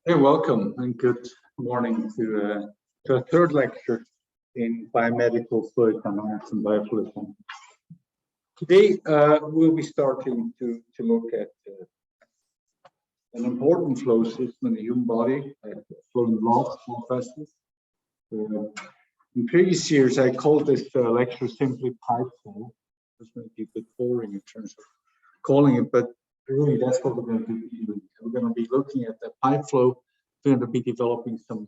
Hey, welcome and good morning to a third lecture in biomedical fluid dynamics and biofluid. Today, we'll be starting to look at an important flow system in the human body, flowing blood vessels. In previous years, I called this lecture simply pipe flow. This might be a bit boring in terms of calling it, but really that's what we're going to do. We're going to be looking at the pipe flow. We're going to be developing some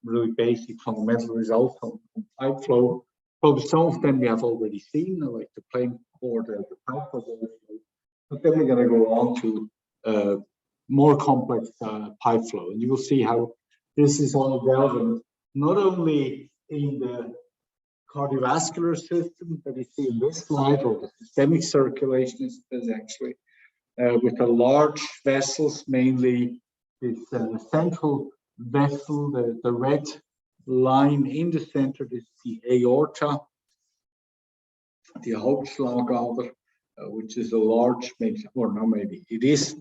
really basic fundamental results on pipe flow. Probably some of them we have already seen, like the plane or the pipe flow. But then we're going to go on to more complex pipe flow. And you will see how this is all relevant, not only in the cardiovascular system that you see in this slide, or the systemic circulation is actually with the large vessels, mainly this central vessel, the red line in the center is the aorta, the Hauptschlagader, which is a large, maybe it is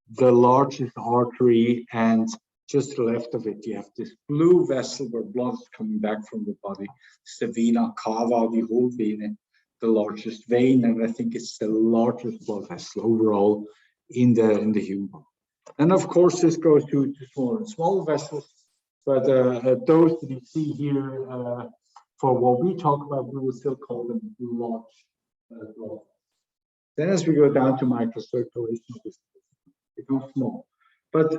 the largest artery, and just to the left of it, you have this blue vessel where blood is coming back from the body. It's the vena cava, the whole vena, the largest vein, and I think it's the largest blood vessel overall in the human body. And of course, this goes to smaller and smaller vessels, but those that you see here, for what we talk about, we will still call them large blood. Then as we go down to microcirculation, it becomes small. But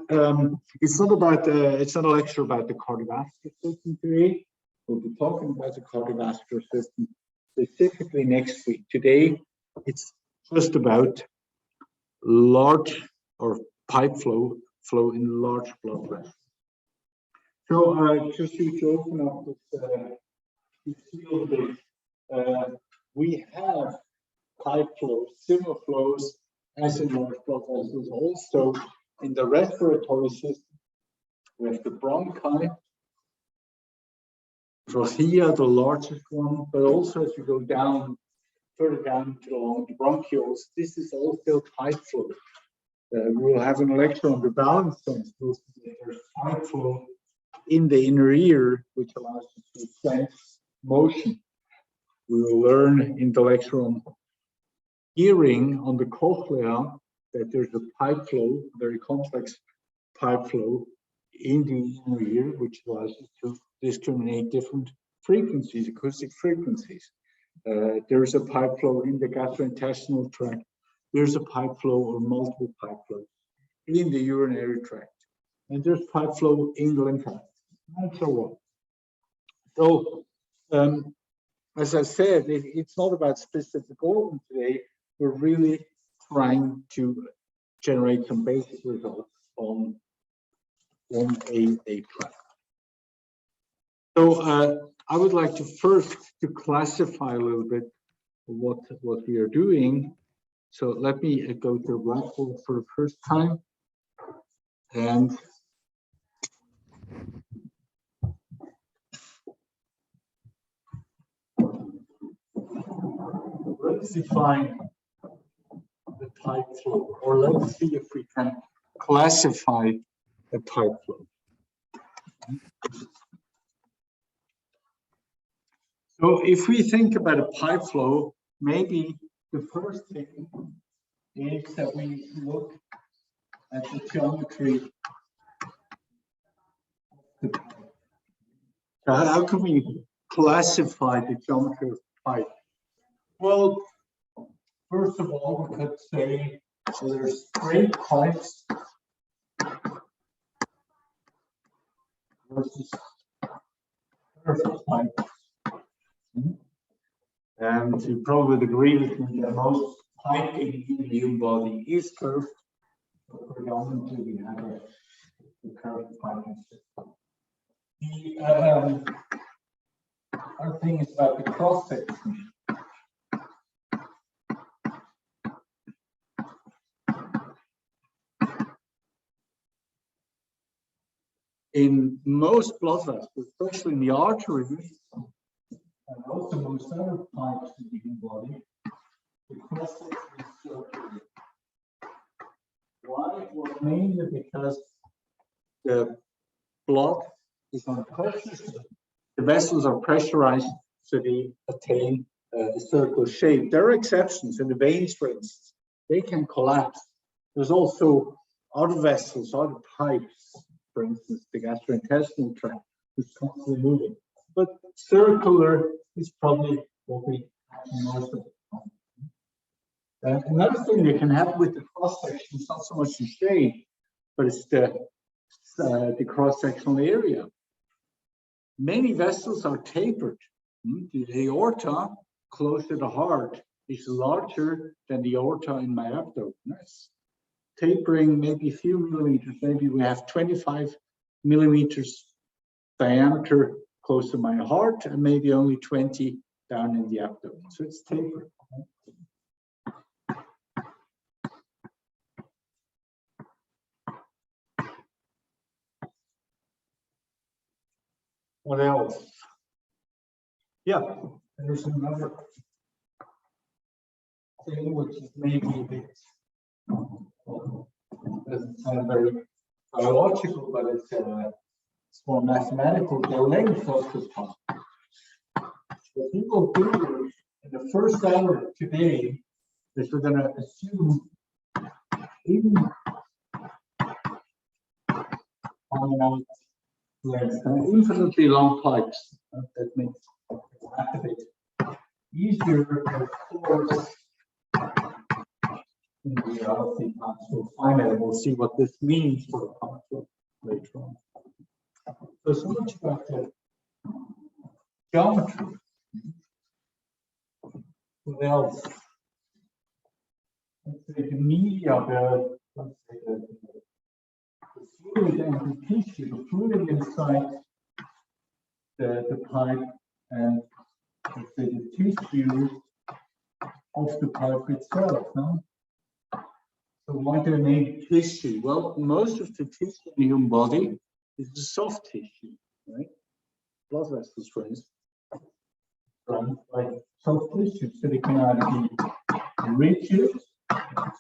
it's not a lecture about the cardiovascular system today. We'll be talking about the cardiovascular system specifically next week. Today, it's just about large or pipe flow in large blood vessels. So just to open up this field a bit, we have pipe flows, similar flows as in large blood vessels. Also in the respiratory system, we have the bronchi, trachea, the largest one, but also as you go down, further down to the bronchioles, this is all still pipe flow. We'll have an lecture on the balance sense. There's pipe flow in the inner ear, which allows you to sense motion. We will learn in the lecture on hearing on the cochlea that there's a pipe flow, very complex pipe flow in the inner ear, which allows you to discriminate different frequencies, acoustic frequencies. There's a pipe flow in the gastrointestinal tract. There's a pipe flow or multiple pipe flows in the urinary tract. And there's pipe flow in the lymphatic, and so on. So, as I said, it's not about specific organ today. We're really trying to generate some basic results on a tract. So I would like to first classify a little bit what we are doing. So let me go to Blackboard for the first time, and let's define the pipe flow, or let's see if we can classify a pipe flow. So if we think about a pipe flow, maybe the first thing is that we look at the geometry. So how can we classify the geometry of the pipe? Well, first of all, we could say so there's straight pipes versus curved pipes. And you probably would agree with me that most piping in the human body is curved. But predominantly, we have a curved piping system. The other thing is about the cross section. In most blood vessels, especially in the arteries, and also most other pipes in the human body, the cross section is circular. Why? Well, mainly because the blood is under pressure. The vessels are pressurized, so they attain a circular shape. There are exceptions in the veins, for instance. They can collapse. There's also other vessels, other pipes, for instance, the gastrointestinal tract is constantly moving. But circular is probably what we have most of the time. Another thing that can happen with the cross section is not so much the shape, but it's the cross-sectional area. Many vessels are tapered. The aorta, close to the heart, is larger than the aorta in my abdomen. It's tapering maybe a few millimeters. Maybe we have 25 millimeters diameter close to my heart, and maybe only 20 down in the abdomen. So it's tapered. What else? Yeah, there's another thing which is maybe a bit, doesn't sound very biological, but it's more mathematical. The length of the pump. What we will do in the first hour today is we're going to assume infinitely long pipes. That makes it easier, of course. In reality, we'll find out. We'll see what this means for the pump later on. So much about the geometry. What else? Let's say the media, let's say the fluid and the tissue, the fluid inside the pipe, and let's say the tissue of the pipe itself. No? So why do they need tissue? Well, most of the tissue in the human body is the soft tissue, right? Blood vessels, for instance, like soft tissue. So they can either be rigid,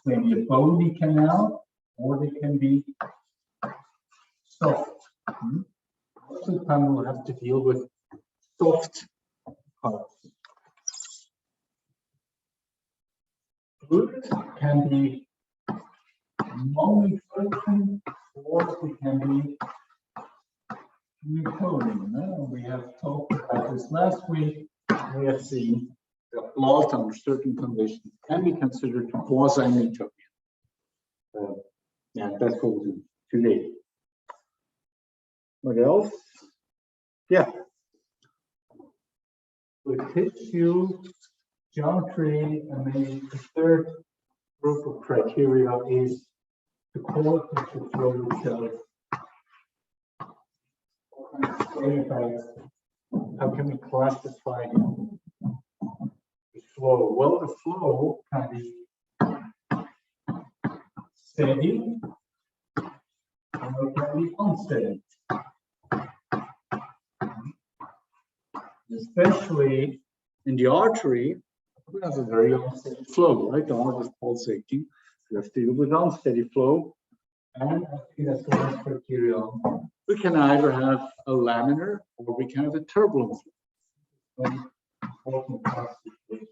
maybe a bony canal, or they can be soft. Most of the time we'll have to deal with soft parts. Fluid can be non-nutrition, or it can be Newtonian. We have talked about this last week. We have seen that blood under certain conditions can be considered quasi-Newtonian. Yeah, that's what we'll do today. What else? Yeah. With tissue, geometry, and then the third group of criteria is the quality of the flow itself. How can we classify the flow? Well, the flow can be steady and it can be unsteady. Especially in the artery, we have a very unsteady flow, right? The heart is pulsating. We have to deal with unsteady flow. And I think that's the last criteria. We can either have a laminar or we can have a turbulent flow. Important classification.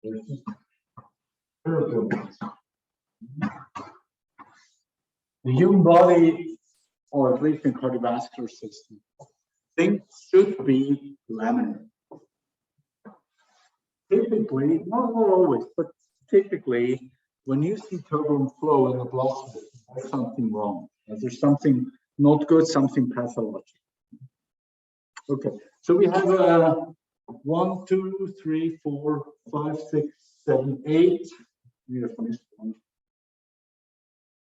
There's just turbulence. The human body, or at least in cardiovascular system, things should be laminar. Typically, not always, but typically, when you see turbulent flow in the blood system, there's something wrong. There's something not good, something pathological. Okay, so we have 1, 2, 3, 4, 5, 6, 7, 8. We have finished one.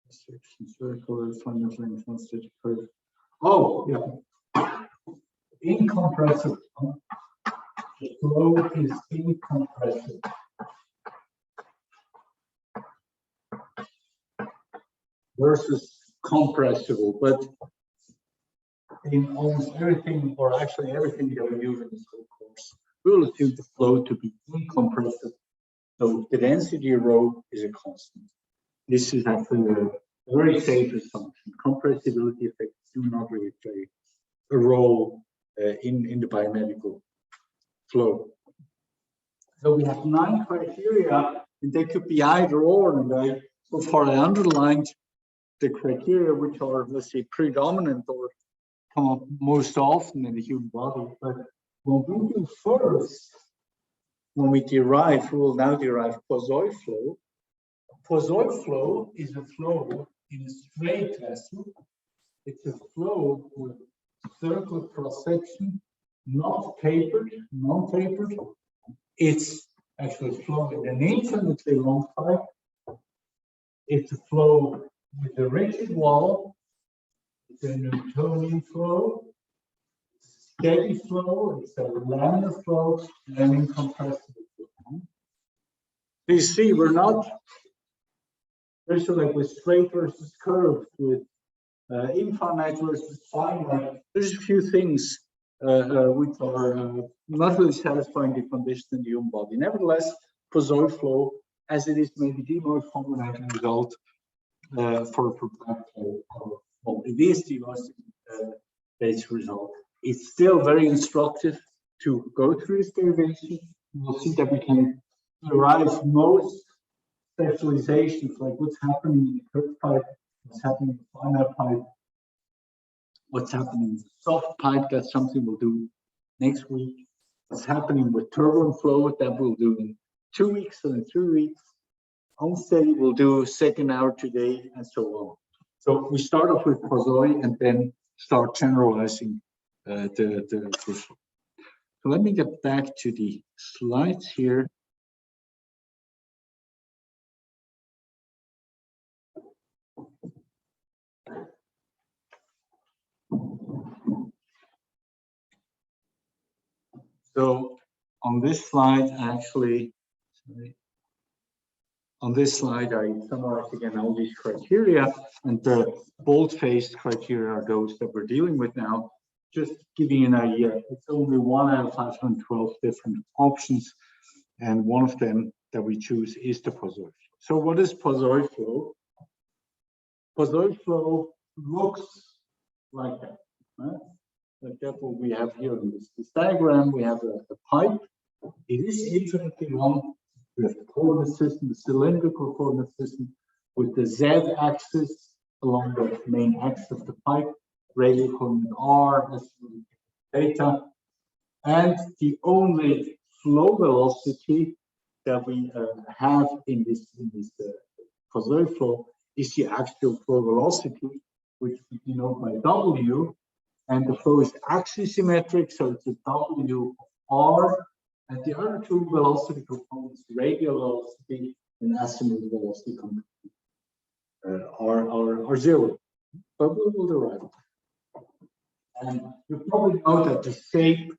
Section circle, fundamental constitutive curve. Oh, yeah. Incompressible. The flow is incompressible. Versus compressible, but in almost everything, or actually everything that we use in this whole course, we will assume the flow to be incompressible. So the density rho is a constant. This is actually a very safe assumption. Compressibility effects do not really play a role in the biomedical flow. So we have 9 criteria, and they could be either or. And so far I underlined the criteria which are, let's say, predominant or come up most often in the human body. But what we do first, when we will now derive Poiseuille flow. Poiseuille flow is a flow in a straight vessel. It's a flow with circular cross-section, not tapered, non-tapered. It's actually a flow in an infinitely long pipe. It's a flow with a rigid wall. It's a Newtonian flow. It's a steady flow. It's a laminar flow and incompressible flow. You see, we're not like with straight versus curved, with infinite versus finite. There's a few things which are not really satisfying the condition in the human body. Nevertheless, Poiseuille flow, as it is maybe the most fundamental result for black hole. Well, it is the most basic result. It's still very instructive to go through this derivation. We'll see that we can derive most specializations, like what's happening in the curved pipe, what's happening in the finite pipe, what's happening in the soft pipe. That's something we'll do next week. What's happening with turbulent flow, that we'll do in 2 weeks and in 3 weeks. Unsteady, we'll do second hour today, and so on. So we start off with Poiseuille and then start generalizing the flow. So let me get back to the slides here. So on this slide, on this slide, I summarize again all these criteria, and the bold-faced criteria are those that we're dealing with now. Just giving you an idea, it's only 1 out of 512 different options, and one of them that we choose is the Poiseuille flow. So what is Poiseuille flow? Poiseuille flow looks like that, right? Like that, what we have here in this diagram. We have a pipe. It is infinitely long. We have the coordinate system, the cylindrical coordinate system, with the z-axis along the main axis of the pipe, radial coordinate r, theta, and the only flow velocity that we have in this Poiseuille flow is the actual flow velocity, which we denote by W. And the flow is axisymmetric, so it's a W of R, and the other two velocity components, radial velocity and azimuthal velocity component, are zero. But we will derive it. And you probably know that the shape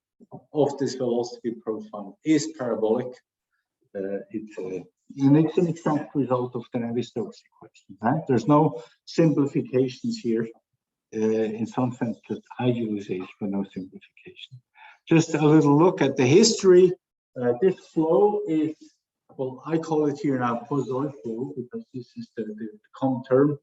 of this velocity profile is parabolic. It's an exact result of the Navier-Stokes equation. Right? There's no simplifications here. In some sense, just idealization, but no simplification. Just a little look at the history. This flow is, well, I call it here now Poiseuille flow because this is the common term.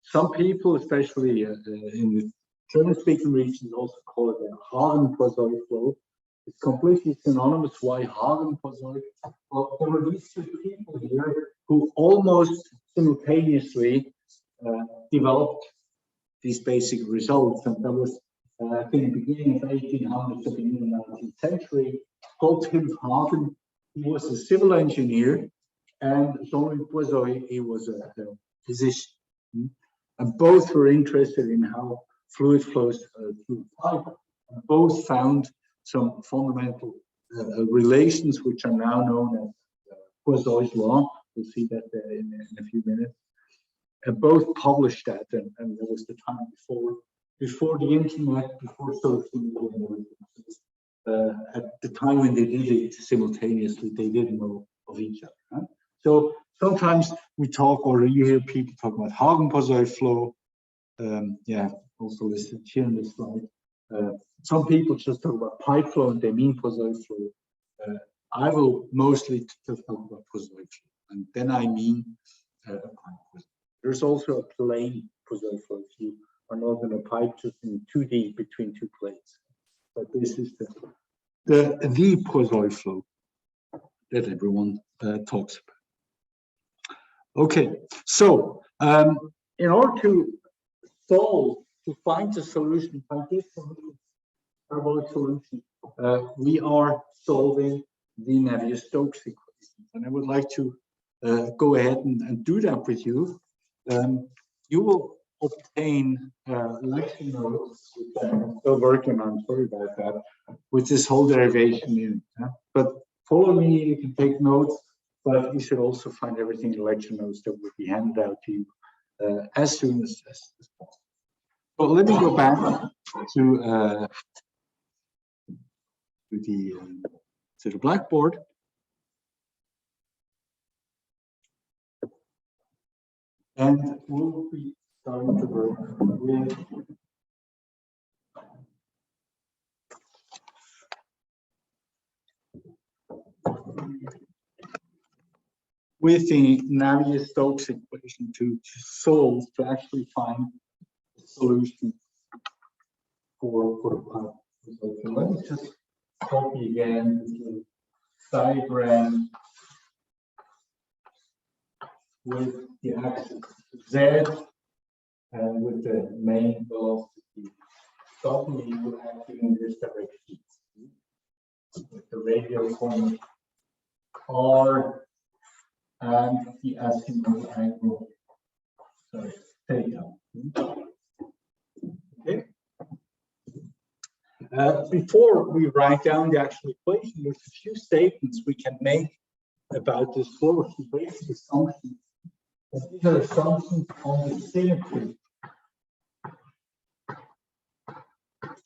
Some people, especially in the German-speaking regions, also call it a Hagen-Poiseuille flow. It's completely synonymous. Why Hagen-Poiseuille? Well, there were these two people here who almost simultaneously developed these basic results, and that was I think the beginning of 1800s, the beginning of the 19th century. Gottlieb Hagen, he was a civil engineer, and Jean-Louis Poiseuille, he was a physician, and both were interested in how fluid flows through pipe. And both found some fundamental relations, which are now known as Poiseuille's law. We'll see that in a few minutes. And both published that, and there was the time before the internet, before social media. At the time when they did it simultaneously, they didn't know of each other. Right? So sometimes we talk, or you hear people talk about Hagen-Poiseuille flow. Yeah, also listed here in this slide. Some people just talk about pipe flow and they mean Poiseuille flow. I will mostly just talk about Poiseuille flow, and then I mean pipe flow. There's also a plane Poiseuille flow if you are not in a pipe just in 2D between two plates. But this is the Poiseuille flow that everyone talks about. Okay, so in order to find the solution, find this parabolic solution, we are solving the Navier-Stokes equations, and I would like to go ahead and do that with you. You will obtain lecture notes, which I'm still working on, sorry about that, with this whole derivation in it. But follow me, you can take notes, but you should also find everything in lecture notes that will be handed out to you as soon as possible. So let me go back to the blackboard. And we'll be starting to work with the Navier-Stokes equation to actually find a solution for the pipe. So let me just copy again the diagram with the axis Z and with the main velocity W acting in this direction. With the radial point R and the azimuth angle, sorry, theta. Okay. Before we write down the actual equation, there's a few statements we can make about this flow, some basic assumptions. And these are assumptions on the symmetry.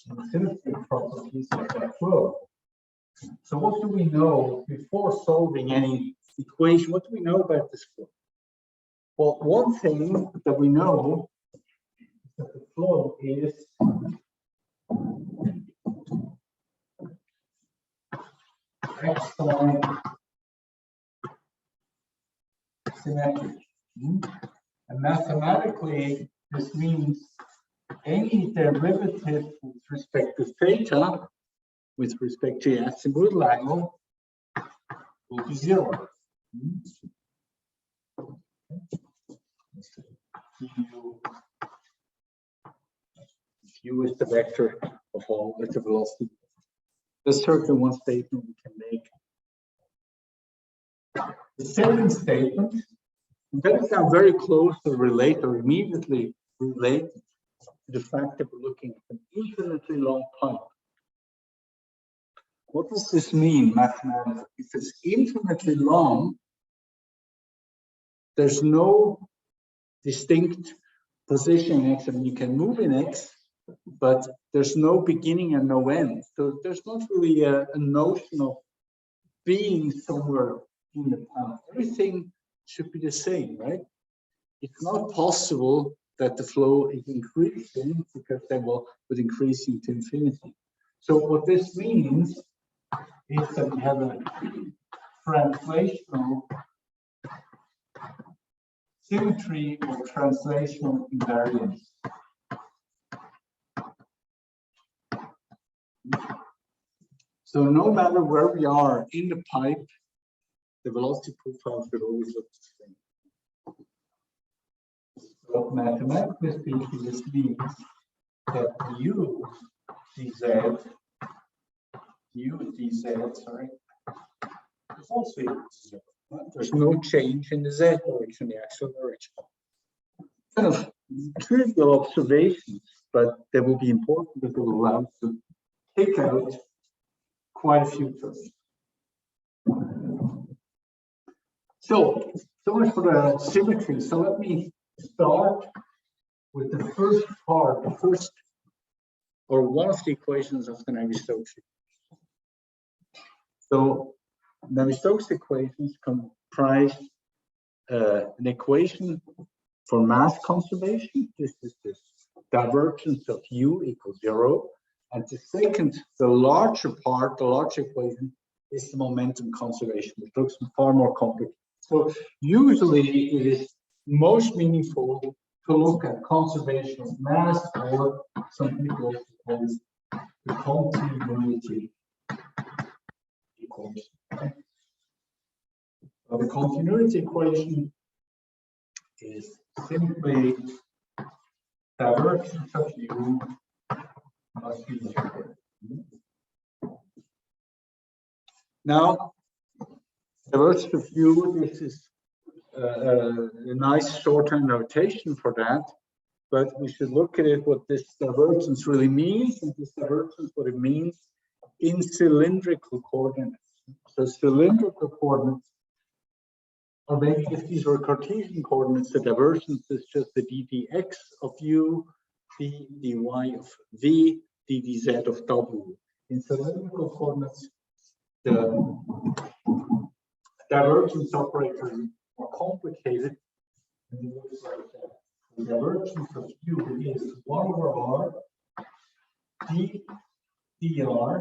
And the symmetry properties of that flow. So what do we know before solving any equation? What do we know about this flow? Well, one thing that we know is that the flow is x-line symmetric. And mathematically, this means any derivative with respect to theta, with respect to the azimuthal angle, will be 0. U is the vector of all the velocity. There's certainly one statement we can make. The second statement, and that is now very closely related or immediately related to the fact that we're looking at an infinitely long pipe. What does this mean mathematically? If it's infinitely long, there's no distinct position in X. I mean, you can move in X, but there's no beginning and no end. So there's not really a notion of being somewhere in the path. Everything should be the same, right? It's not possible that the flow is increasing because they would increase into infinity. So what this means is that we have a translational symmetry or translational invariance. So no matter where we are in the pipe, the velocity profile should always look the same. So mathematically speaking, this means that u dz, sorry, is also equal to 0. There's no change in the z direction, the axial direction. Kind of trivial observations, but they will be important because they will allow us to take out quite a few terms. So much for the symmetry. So let me start with the first part, the first or one of the equations of the Navier-Stokes. So Navier-Stokes equations comprise an equation for mass conservation. This is this divergence of u equals 0. And the larger part, the larger equation, is the momentum conservation, which looks far more complicated. So usually it is most meaningful to look at conservation of mass, or some people also call it the continuity equation. Okay? So the continuity equation is simply divergence of u must be 0. Now, divergence of u, this is a nice shorthand notation for that, but we should look at it what this divergence really means, and this divergence what it means in cylindrical coordinates. So cylindrical coordinates are maybe if these were Cartesian coordinates, the divergence is just the ddx of u, d dy of v, ddz of w. In cylindrical coordinates, the divergence operator is more complicated, and it looks like that. The divergence of u is 1 over r d dr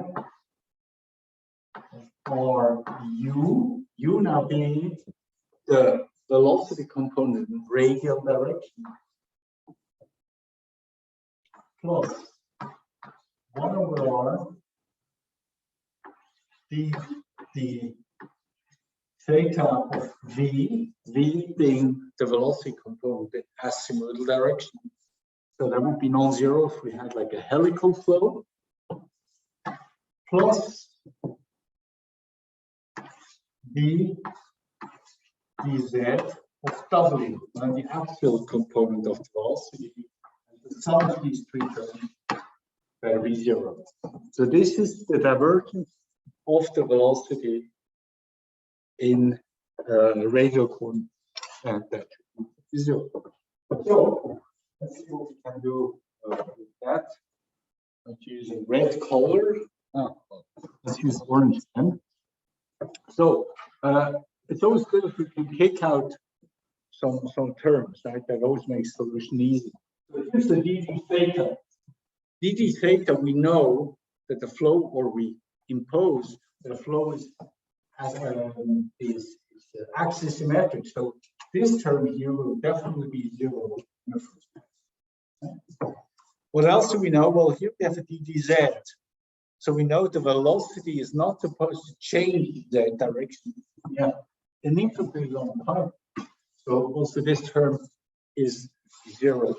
for u now being the velocity component in radial direction, plus 1 over r d theta of v being the velocity component in azimuthal direction. So that would be non-zero if we had like a helical flow, plus d dz of w, and the axial component of the velocity. And the sum of these three terms will be 0. So this is the divergence of the velocity in radial coordinates, and that is 0. So let's see what we can do with that. I'm using red color. Let's use orange then. So it's always good if we can pick out some terms, right? That always makes solution easy. So here's the dd theta. dd theta, we know that the flow, or we impose that the flow is axisymmetric. So this term here will definitely be 0 in the first place. What else do we know? Well, here we have a ddz. So we know the velocity is not supposed to change the direction. Yeah, an incomplete long time. So also this term is 0.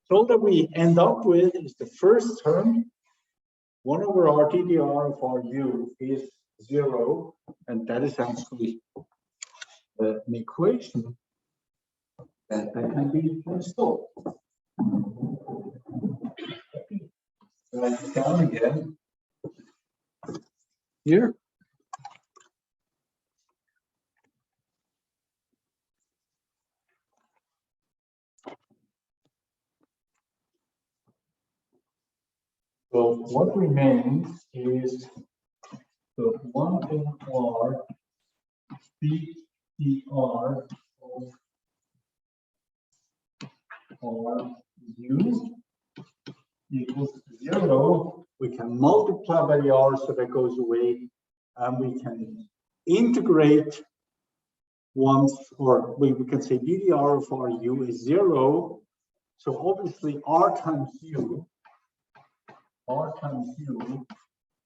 So all that we end up with is the first term, 1 over r ddr of ru is 0, and that is actually an equation that can be installed. Write it down again. Here. So what remains is the 1 over r dr of r u equals 0. We can multiply by the r, so that goes away, and we can integrate once, or we can say ddr of ru is 0. So obviously r times u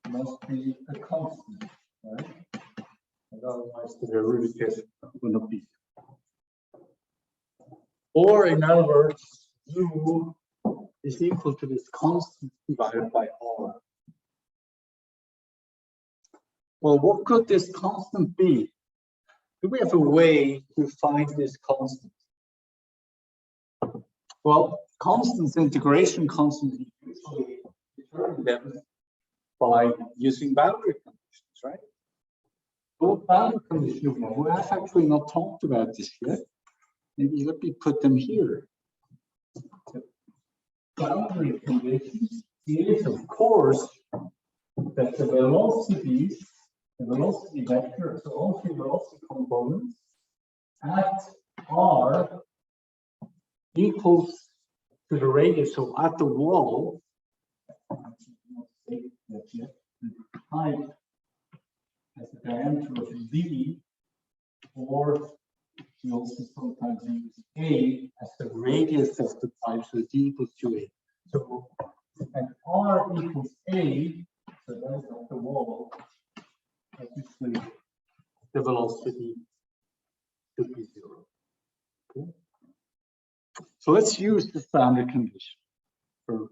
must be a constant, right? And otherwise the derivative will not be. Or in other words, u is equal to this constant divided by r. Well, what could this constant be? Do we have a way to find this constant? Well, constants, integration constants, usually determine them by using boundary conditions, right? What boundary conditions we have? We have actually not talked about this yet. Maybe let me put them here. The boundary conditions is, of course, that the velocities, the velocity vector, so all three velocity components at r equals to the radius, so at the wall, the height as the diameter of v, or we also sometimes use A as the radius of the pipe, so D equals to A. So at R equals A, so that's at the wall, obviously the velocity should be 0. Okay. So let's use the standard condition for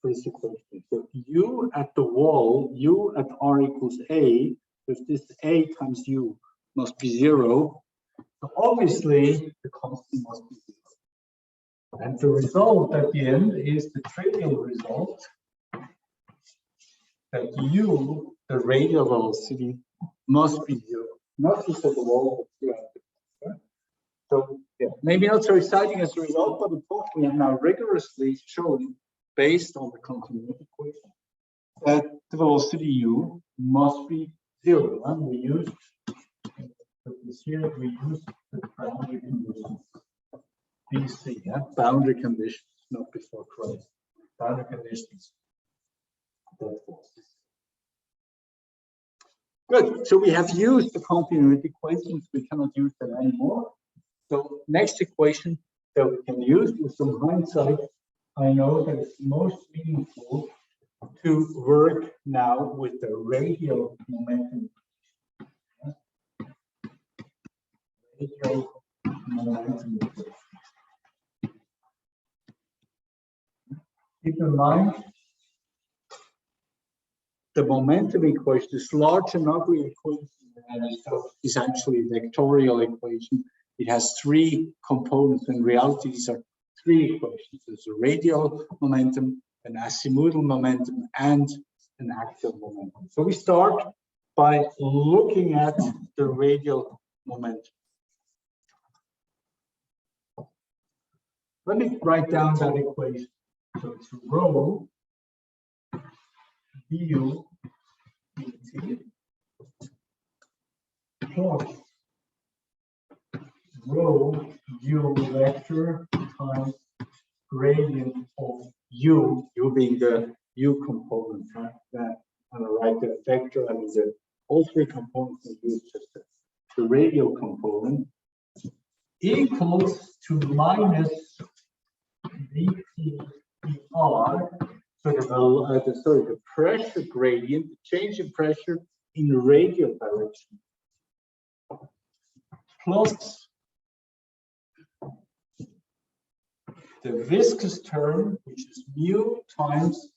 this equation. So U at the wall, U at R equals A, if this A times U must be 0, so obviously the constant must be 0. And the result at the end is the trivial result that U, the radial velocity, must be 0. Not just at the wall, but throughout the course. So yeah, maybe not so exciting as a result, but important. We have now rigorously shown, based on the continuity equation, that the velocity U must be 0. And we use this here, we use the boundary conditions. BC, yeah? Boundary conditions, not before Christ. Boundary conditions. Good. So we have used the continuity equations. We cannot use them anymore. So next equation that we can use with some hindsight, I know that it's most meaningful to work now with the radial momentum. Radial momentum. Keep in mind, the momentum equation, this large and ugly equation, is actually a vectorial equation. It has 3 components. In reality, these are 3 equations. There's a radial momentum, an azimuthal momentum, and an axial momentum. So we start by looking at the radial momentum. Let me write down that equation. So it's rho du dt plus rho u vector times gradient of u being the u component, right? That I'm gonna write the vector and the all 3 components and use just the radial component equals to minus dp dr. So the pressure gradient, the change in pressure in the radial direction, plus the viscous term, which is mu times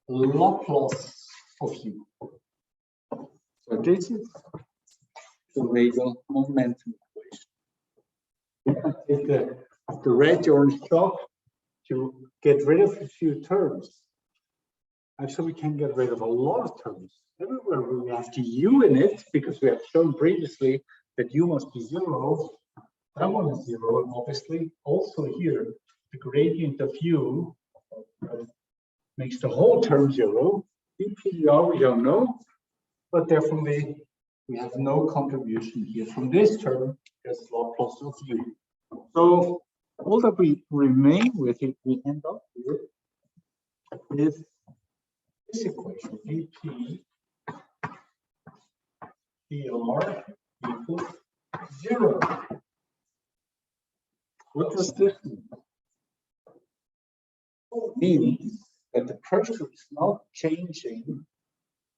Laplace of u. So this is the radial momentum equation. We can take the red orange chalk to get rid of a few terms. Actually, we can get rid of a lot of terms. Everywhere we have the u in it, because we have shown previously that u must be 0. That one is 0, and obviously also here, the gradient of u makes the whole term 0. dPdr we don't know, but definitely we have no contribution here from this term as Laplace of u. So all that we remain with, if we end up here, is this equation, dP dr equals 0. What does this mean? It means that the pressure is not changing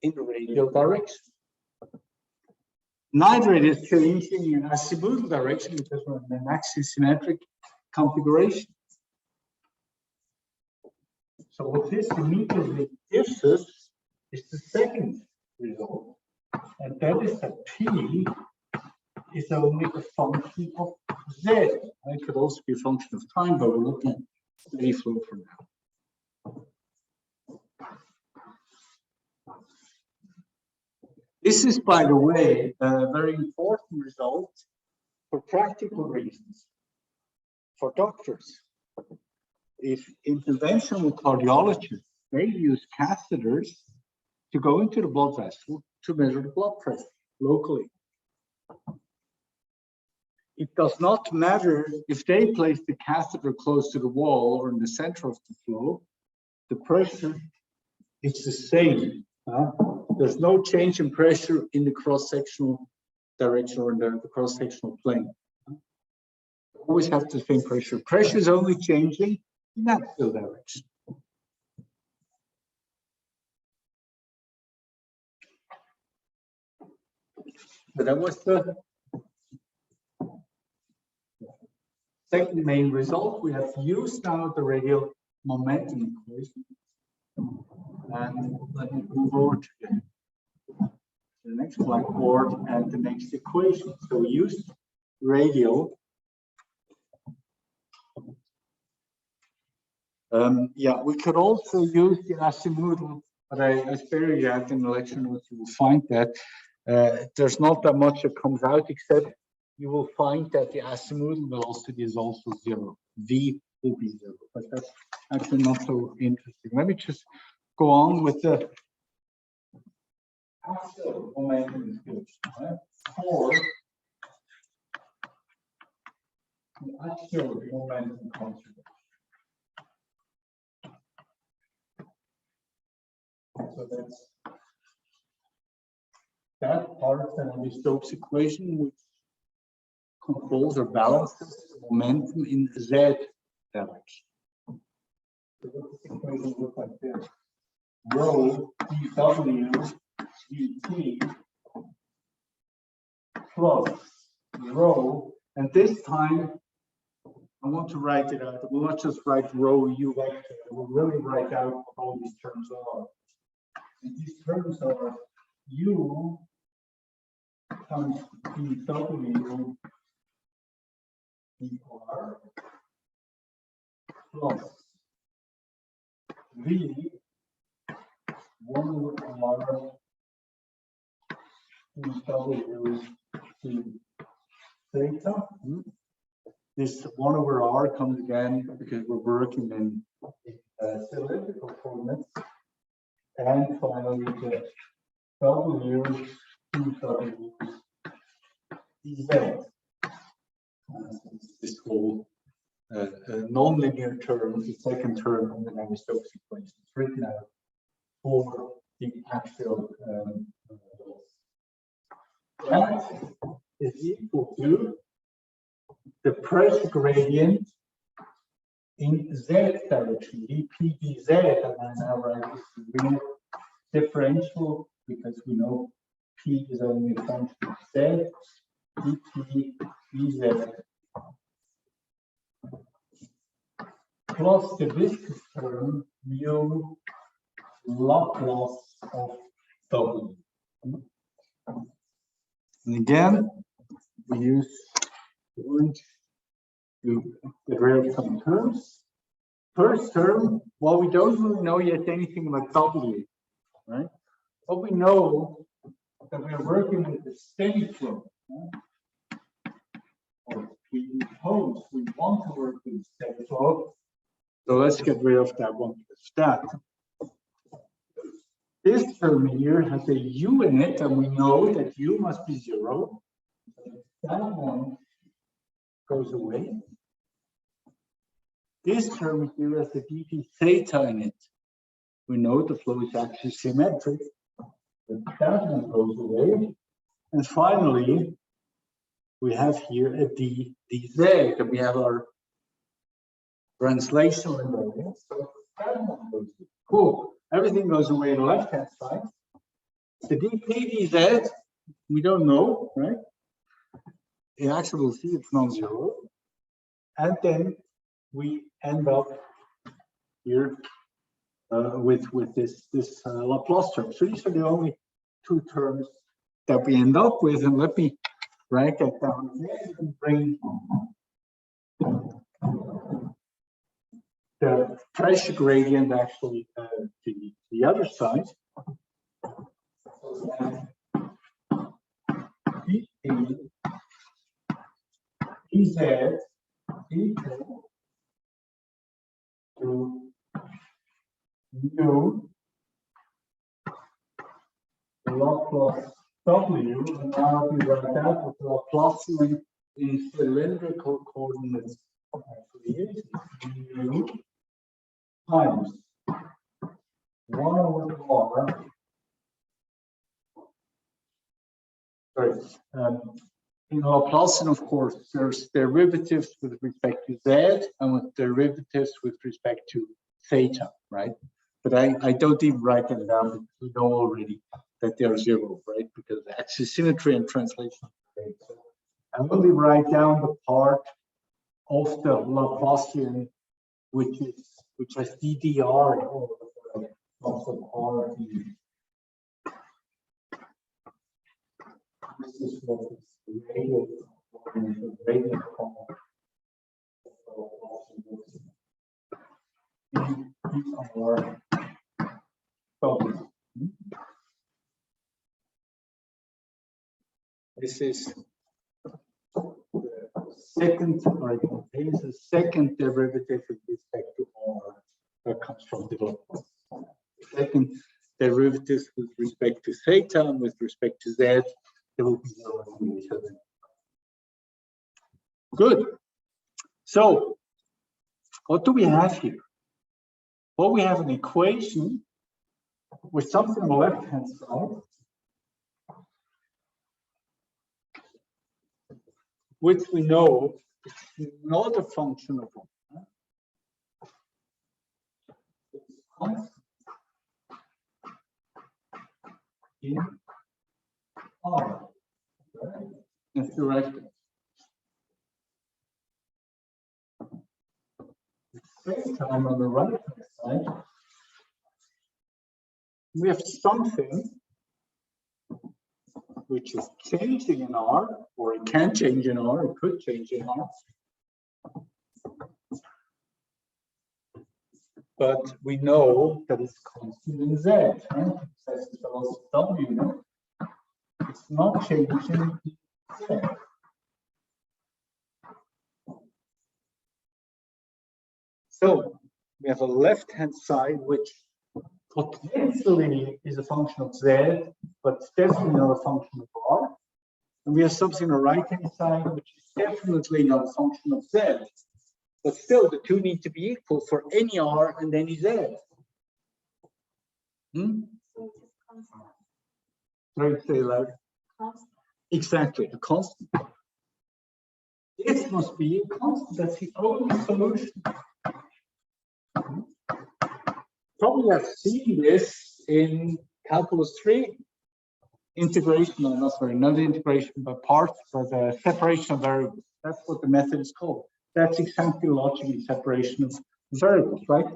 in the radial direction. Neither it is changing in azimuthal direction because we're in an axisymmetric configuration. So what this immediately gives us is the second result, and that is that P is only a function of Z. It could also be a function of time, but we're looking at steady flow for now. This is, by the way, a very important result for practical reasons. For doctors, if interventional cardiologists, they use catheters to go into the blood vessel to measure the blood pressure locally. It does not matter if they place the catheter close to the wall or in the center of the flow, the pressure is the same. There's no change in pressure in the cross-sectional direction or in the cross-sectional plane. Always have the same pressure. Pressure is only changing in axial direction. So that was the second main result. We have used now the radial momentum equation. And let me move over to the next blackboard and the next equation. So we used radial. Yeah, we could also use the azimuthal, but I spare you that in the lecture notes. You will find that there's not that much that comes out, except you will find that the azimuthal velocity is also 0. V will be 0, but that's actually not so interesting. Let me just go on with the axial momentum equation. For the axial momentum conservation. So that's that part of the Stokes equation, which controls or balances momentum in Z direction. So this equation looks like this: rho dW dt plus rho, and this time I want to write it out. We'll not just write rho u vector. We'll really write out what all these terms are. And these terms are u times dW dr plus v 1 over r dW to theta. This 1 over r comes again because we're working in cylindrical coordinates. And finally, the W dW dz. This whole non-linear term, the second term in the Navier-Stokes equation, is written out for the axial that is equal to the pressure gradient in z direction, dp dz, and I now write this real differential because we know p is only a function of z, dp dz plus the viscous term mu Laplace of w. And again, we use orange to get rid of some terms. First term, well, we don't really know yet anything about W, right? But we know that we're working with the steady flow. Right? Or we suppose we want to work with steady flow. So let's get rid of that one. That. This term here has a u in it, and we know that u must be 0. That one goes away. This term here has a dt theta in it. We know the flow is actually symmetric, but that one goes away. And finally, we have here a d dz, and we have our translational invariance. So that one goes away. Cool. Everything goes away on the left-hand side. The dp dz, we don't know, right? In actually, we'll see it's non-zero. And then we end up here with this Laplace term. So these are the only two terms that we end up with. And let me write that down. And bring the pressure gradient actually to the other side. dP dz equal to mu Laplace w, and now we write that with Laplacian in cylindrical coordinates. Actually, is mu times 1 over r sorry. In Laplacian, of course, there's derivatives with respect to z and with derivatives with respect to theta, right? But I don't even write them down because we know already that they're zero, right? Because axisymmetry and translation. So I only write down the part of the Laplacian which has DDR of the R. This is what is the radial this is the second, or it contains a second derivative with respect to R that comes from the Laplace. Second derivatives with respect to theta and with respect to z, there will be no each. Good. So, what do we have here? Well, we have an equation with something on the left-hand side, which we know is not a function of R. In R. That's correct. At the same time, on the right-hand side, we have something which is changing in R, or it can change in R, it could change in R. But we know that it's constant in Z, right? That's the velocity W. It's not changing in Z. So we have a left-hand side which potentially is a function of Z, but it's definitely not a function of R. And we have something on the right-hand side which is definitely not a function of Z. But still, the two need to be equal for any R and any Z. Sorry, say loud. Exactly, a constant. This must be a constant. That's the only solution. Probably have seen this in calculus 3 integration, no, not sorry, not integration, but parts, but separation of variables. That's what the method is called. That's exactly logically separation of variables, right?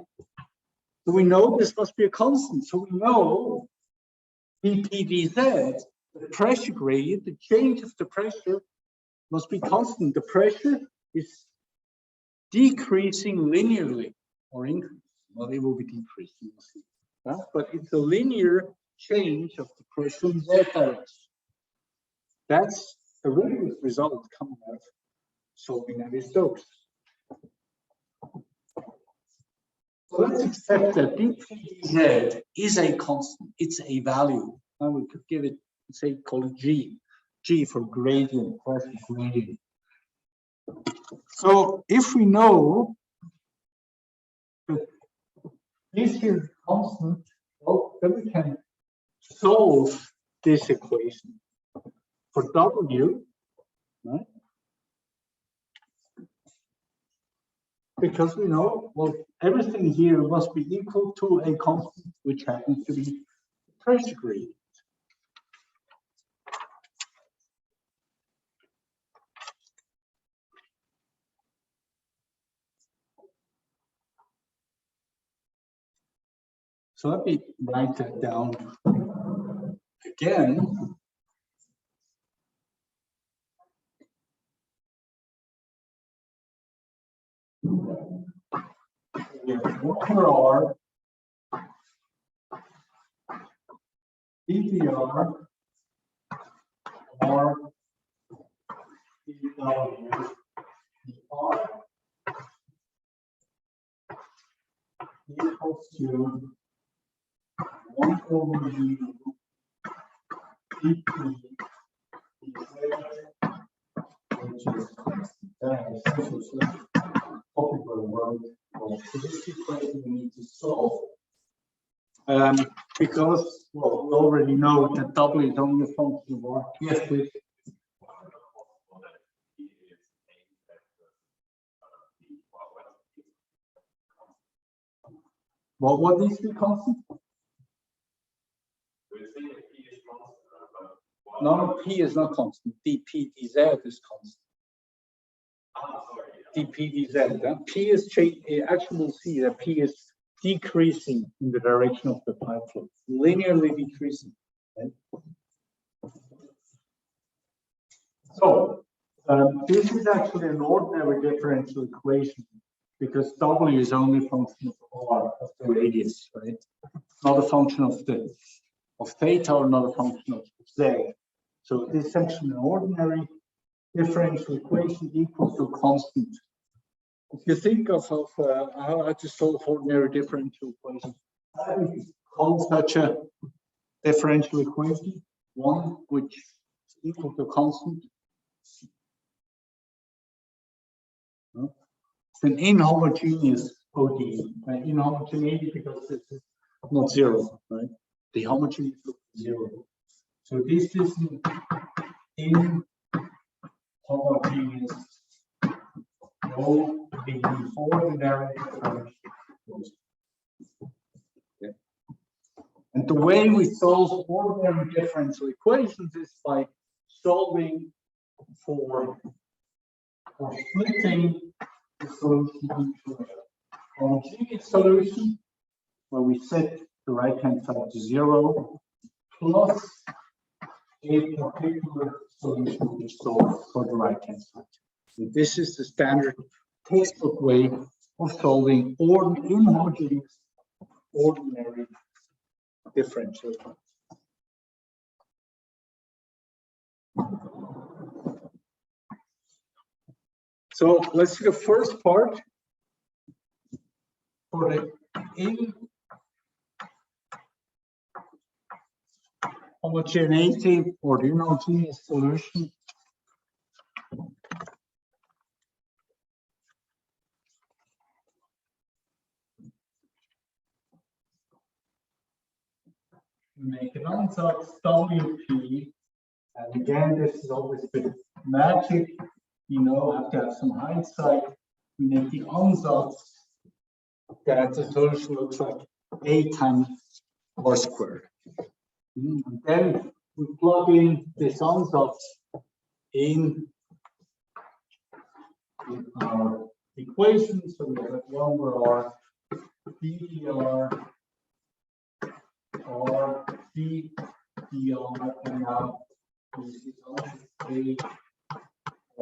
So we know this must be a constant. So we know dpdz, the pressure gradient, the change of the pressure must be constant. The pressure is decreasing linearly or increasing. Well, it will be decreasing, right? But it's a linear change of the pressure in Z direction. That's a really good result coming out of solving Navier-Stokes. So let's accept that dpdz is a constant. It's a value. And we could give it, say, call it G. G for gradient, pressure gradient. So if we know that this is constant, well, then we can solve this equation for W, right? Because we know, well, everything here must be equal to a constant, which happens to be pressure gradient. So let me write that down again. We have 1 R dpr R dW dr equals to 1 over U dp dz, which is essentially popular word. So this equation we need to solve. because, well, we already know that W is only a function of R. Yes, please. What is the constant? No, P is not constant. dP dz is constant. dP dz. P is changing. Actually, we'll see that P is decreasing in the direction of the pipe flow, linearly decreasing. Okay? So this is actually an ordinary differential equation because W is only a function of R, of the radius, right? Not a function of theta, or not a function of Z. So this is actually an ordinary differential equation equal to constant. If you think of how to solve ordinary differential equations, how do you call such a differential equation? One which is equal to constant. It's an inhomogeneous ODE. Inhomogeneity because it's not zero, right? The homogeneity is zero. So this is an inhomogeneous ODE, ordinary differential equation. Okay. And the way we solve ordinary differential equations is by solving for splitting the solution into a homogeneous solution, where we set the right-hand side to 0, plus a particular solution which is solved for the right-hand side. So this is the standard textbook way of solving inhomogeneous ordinary differential equations. So let's do the first part for the inhomogeneity or the inhomogeneous solution. We make an ansatz WP, and again, this is always a bit magic. You know, have to have some hindsight. We make the ansatz that the solution looks like A times R squared. And then we plug in this ansatz in our equation. So we have 1 over R, dr, R, d, dr, and now this is only A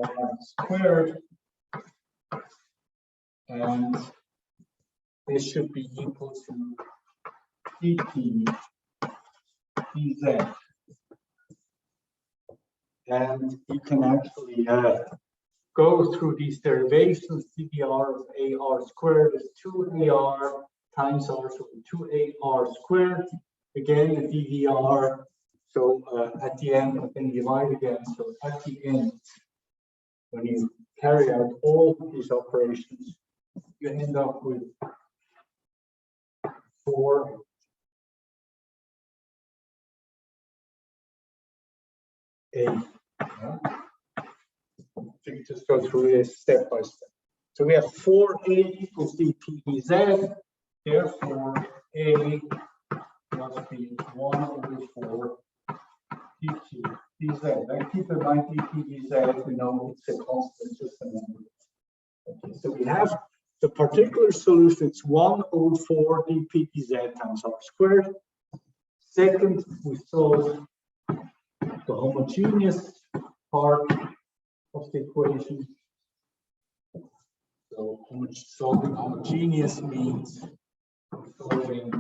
R squared, and this should be equal to dp dz. And you can actually go through these derivations. dr of AR squared is 2AR times R, so 2AR squared. Again, the dvr. So at the end, I can divide again. So at the end, when you carry out all these operations, you end up with 4 A. So you just go through this step by step. So we have 4A equals dp dz. Therefore, A must be 1 over 4 dp dz. And keep in mind dp dz, we know it's a constant, just a number. Okay, so we have the particular solution, it's 1 over 4 dp dz times R squared. Second, we solve the homogeneous part of the equation. So solving homogeneous means solving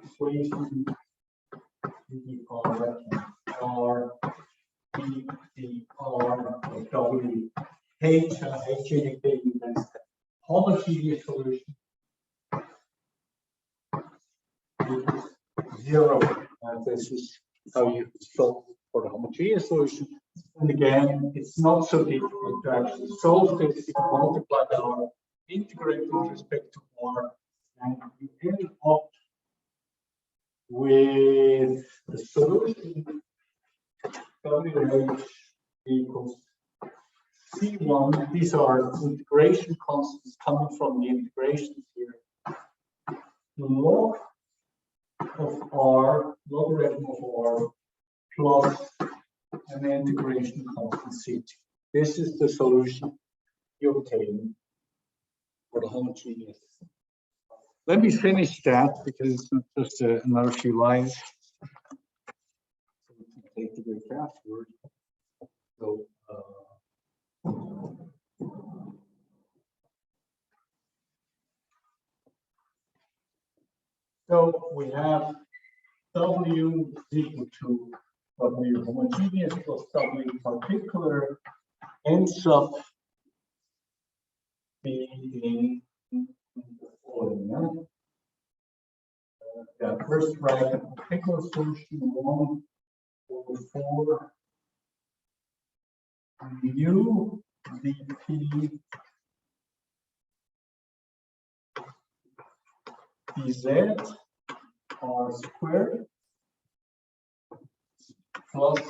equation dr R dr of W H indicating that's the homogeneous solution is 0. And this is how you solve for the homogeneous solution. And again, it's not so difficult to actually solve this. You multiply the R, integrate with respect to R, and you end up with the solution WH equals C1. These are integration constants coming from the integrations here. Log of R, logarithm of R, plus an integration constant C2. This is the solution you obtain for the homogeneous. Let me finish that because it's not just another few lines. So we can take the break afterward. So we have W is equal to W homogeneous plus W particular ends up being the following. First write the particular solution 1 over 4 mu dp dz r squared plus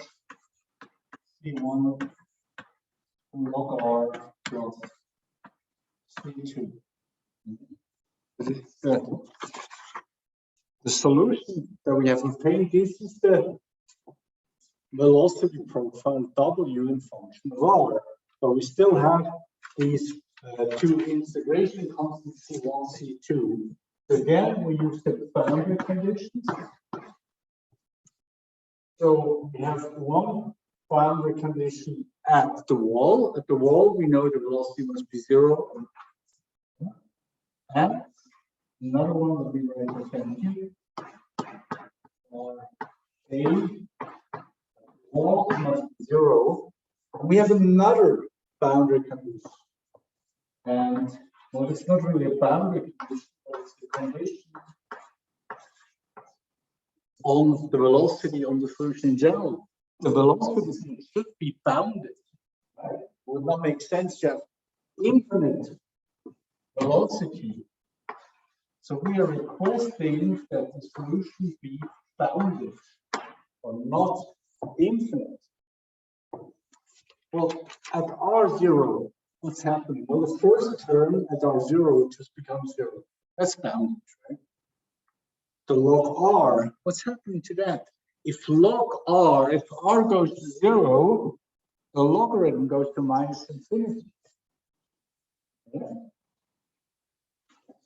C1 log R plus C2. The solution that we have obtained, this is the velocity profile W in function of R. So we still have these two integration constants C1, C2. Again, we use the boundary conditions. So we have one boundary condition at the wall. At the wall, we know the velocity must be 0. And another one that we represent here. A wall must be 0. And we have another boundary condition. And well, it's not really a boundary condition, but it's the condition on the velocity on the solution in general. The velocity should be bounded. Right? It would not make sense to have infinite velocity. So we are requesting that the solution be bounded or not infinite. Well, at R0, what's happening? Well, the first term at R0 just becomes 0. That's bounded, right? The log R, what's happening to that? If R goes to 0, the logarithm goes to minus infinity. Yeah.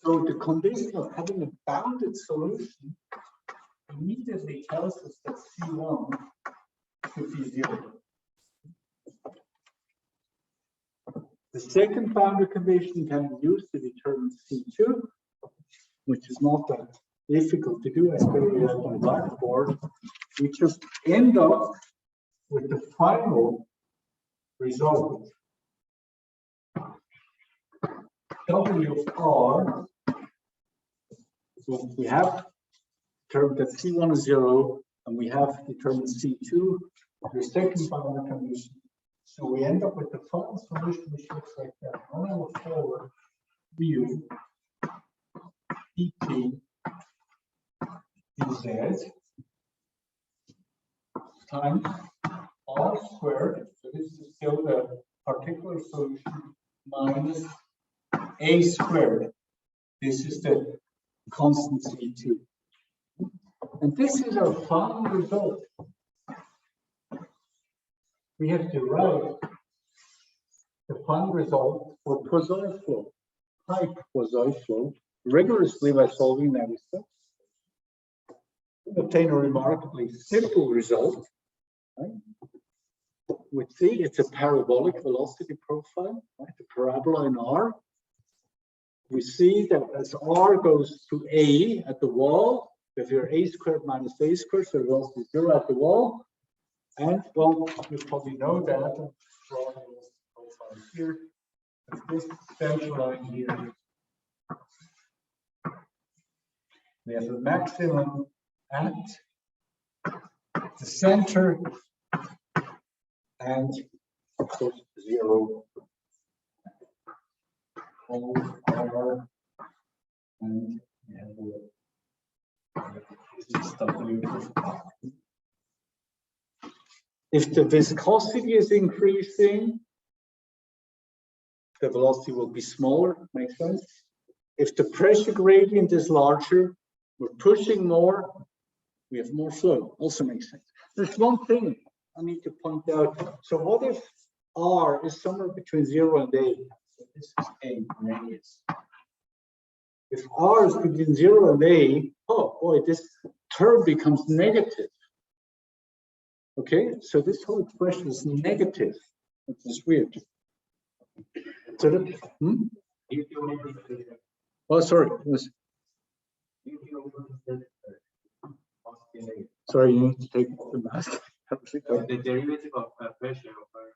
So the condition of having a bounded solution immediately tells us that C1 should be 0. The second boundary condition can be used to determine C2, which is not that difficult to do, especially on the blackboard. We just end up with the final result. W of R. So we have determined that C1 is 0, and we have determined C2, the second boundary condition. So we end up with the final solution, which looks like that. 1 over 4 mu dp dz times R squared. So this is still the particular solution minus A squared. This is the constant C2. And this is our final result. We have derived the final result for Poisson flow, type Poisson flow, rigorously by solving Navier-Stokes. We obtain a remarkably simple result. Right? We see it's a parabolic velocity profile, right? The parabola in R. We see that as R goes to A at the wall, if you're A squared minus A squared, so the velocity is 0 at the wall. And well, you probably know that. I'm drawing this profile here. This central line here. We have a maximum at the center and of course 0 over R and If the viscosity is increasing, the velocity will be smaller, makes sense. If the pressure gradient is larger, we're pushing more, we have more flow, also makes sense. There's one thing I need to point out. So what if R is somewhere between 0 and A? So this is A radius. If R is between 0 and A, oh boy, this term becomes negative. Okay, so this whole expression is negative, which is weird. So that, oh, sorry. Sorry, you need to take off the mask. The derivative of pressure over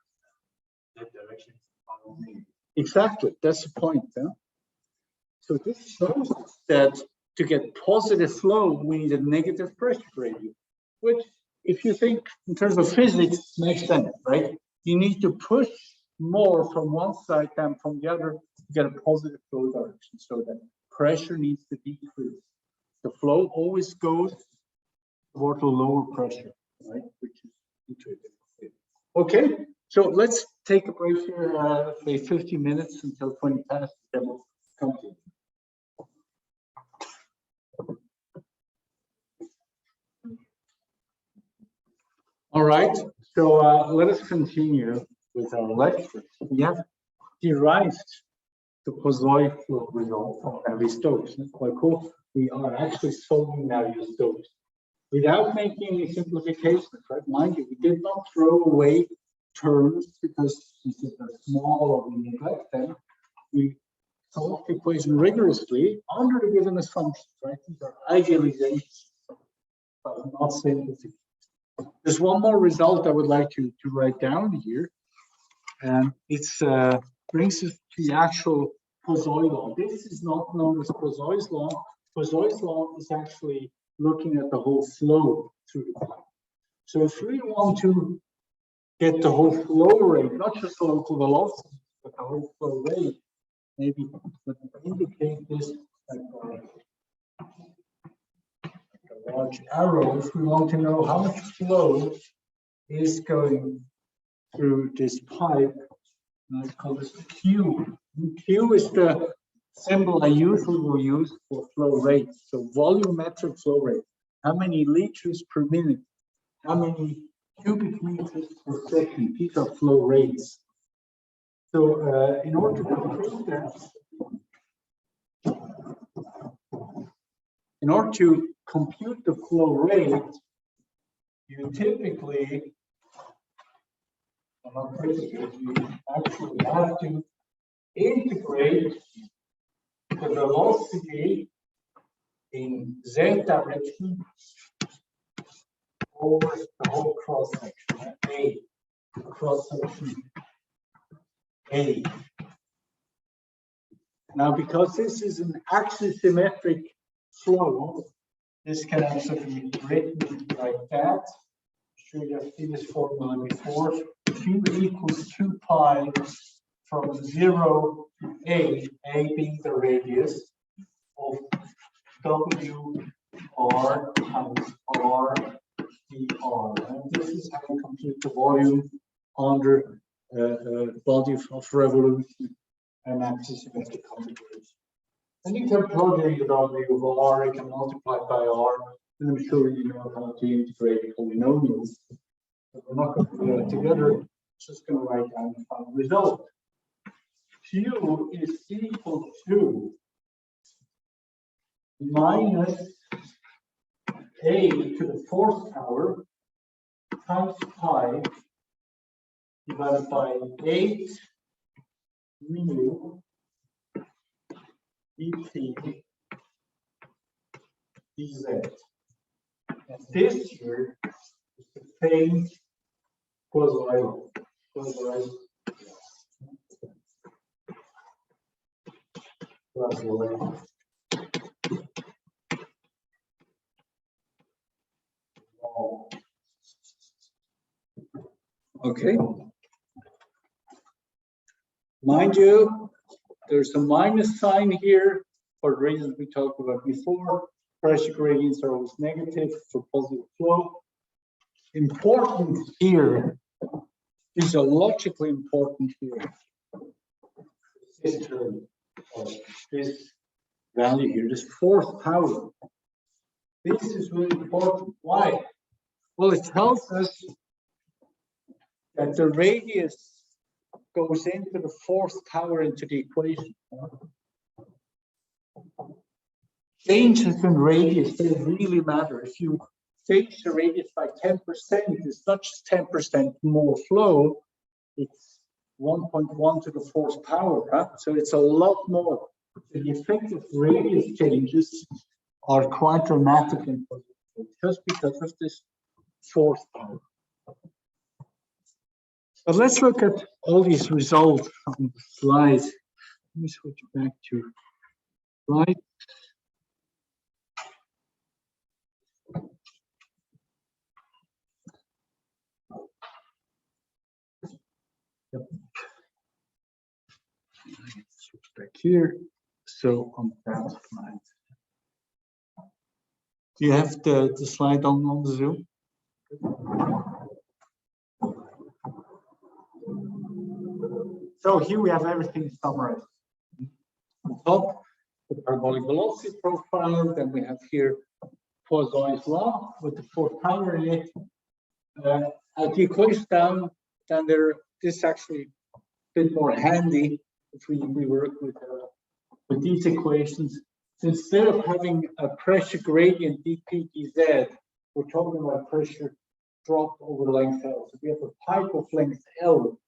that direction. Exactly, that's the point. Yeah? So this shows us that to get positive flow, we need a negative pressure gradient, which, if you think in terms of physics, makes sense, right? You need to push more from one side than from the other to get a positive flow direction, so that pressure needs to decrease. The flow always goes toward a lower pressure, right? Which is intuitive. Okay, so let's take a break here, say 50 minutes until 20 past, then we'll continue. All right, so let us continue with our lecture. We have derived the Poisson flow result from Navier-Stokes. That's quite cool. We are actually solving Navier-Stokes without making any simplifications, right? Mind you, we did not throw away terms because they're small or we neglect them. We solved the equation rigorously under the given assumptions, right? These are idealizations, but not simplifications. There's one more result I would like to write down here, and it's brings us to the actual Poisson law. This is not known as Poisson's law. Poisson's law is actually looking at the whole flow through the pipe. So if we want to get the whole flow rate, not just the local velocity, but the whole flow rate, maybe let's indicate this like a large arrow. If we want to know how much flow is going through this pipe, let's call this Q. Q is the symbol I usually will use for flow rate. So volumetric flow rate. How many liters per minute? How many cubic meters per second? These are flow rates. So in order to compute that, in order to compute the flow rate, you typically, you actually have to integrate the velocity in z direction over the whole cross section, A, cross section A. Now, because this is an axisymmetric flow, this can also be written like that. I'm sure you have seen this formula before. Q equals 2 pi from 0 to A being the radius of W R times R dr. And this is how you compute the volume under body of revolution and axisymmetric configuration. And you can plug in the W of R, you can multiply by R, and I'm sure you know how to integrate polynomials. But we're not going to do that together, just going to write down the final result. Q is equal to minus A to the 4th power times pi divided by 8 mu dt dz. And this here is the same Poisson law. Okay. Mind you, there's a minus sign here, for the reasons we talked about before. Pressure gradients are always negative for positive flow. Important here, physiologically important here, this term, this value here, this fourth power. This is really important. Why? Well, it tells us that the radius goes into the fourth power into the equation. Changes in radius, they really matter. If you change the radius by 10%, it's not just 10% more flow, it's 1.1 to the fourth power, right? So it's a lot more. The effective radius changes are quite dramatic in position, just because of this fourth power. But let's look at all these results on the slide. Let me switch back to slide. Yep. Switch back here. So on that slide. Do you have the slide on the Zoom? So here we have everything summarized. On top, the parabolic velocity profile, then we have here Poisson's law with the fourth power in it. At the equation down, then this is actually a bit more handy if we work with these equations. So instead of having a pressure gradient dp dz, we're talking about pressure drop over length L. So we have a pipe of length L.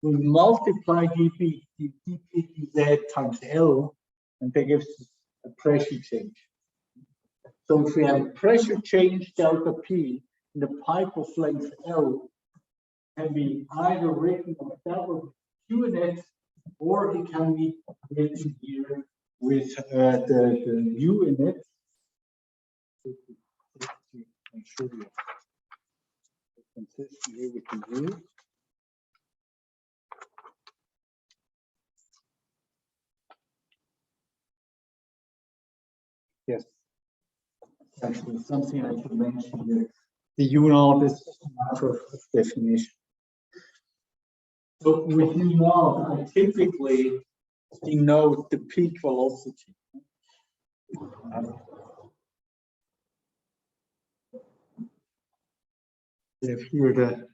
We multiply dp dz times L, and that gives us a pressure change. So if we have a pressure change delta P in the pipe of length L, can be either written like that with Q in it, or it can be written here with the U in it. Make sure we have consistency here with the U. Yes, actually something I should mention here. The U naught is a matter of definition. So with U naught, I typically denote the peak velocity. We have here the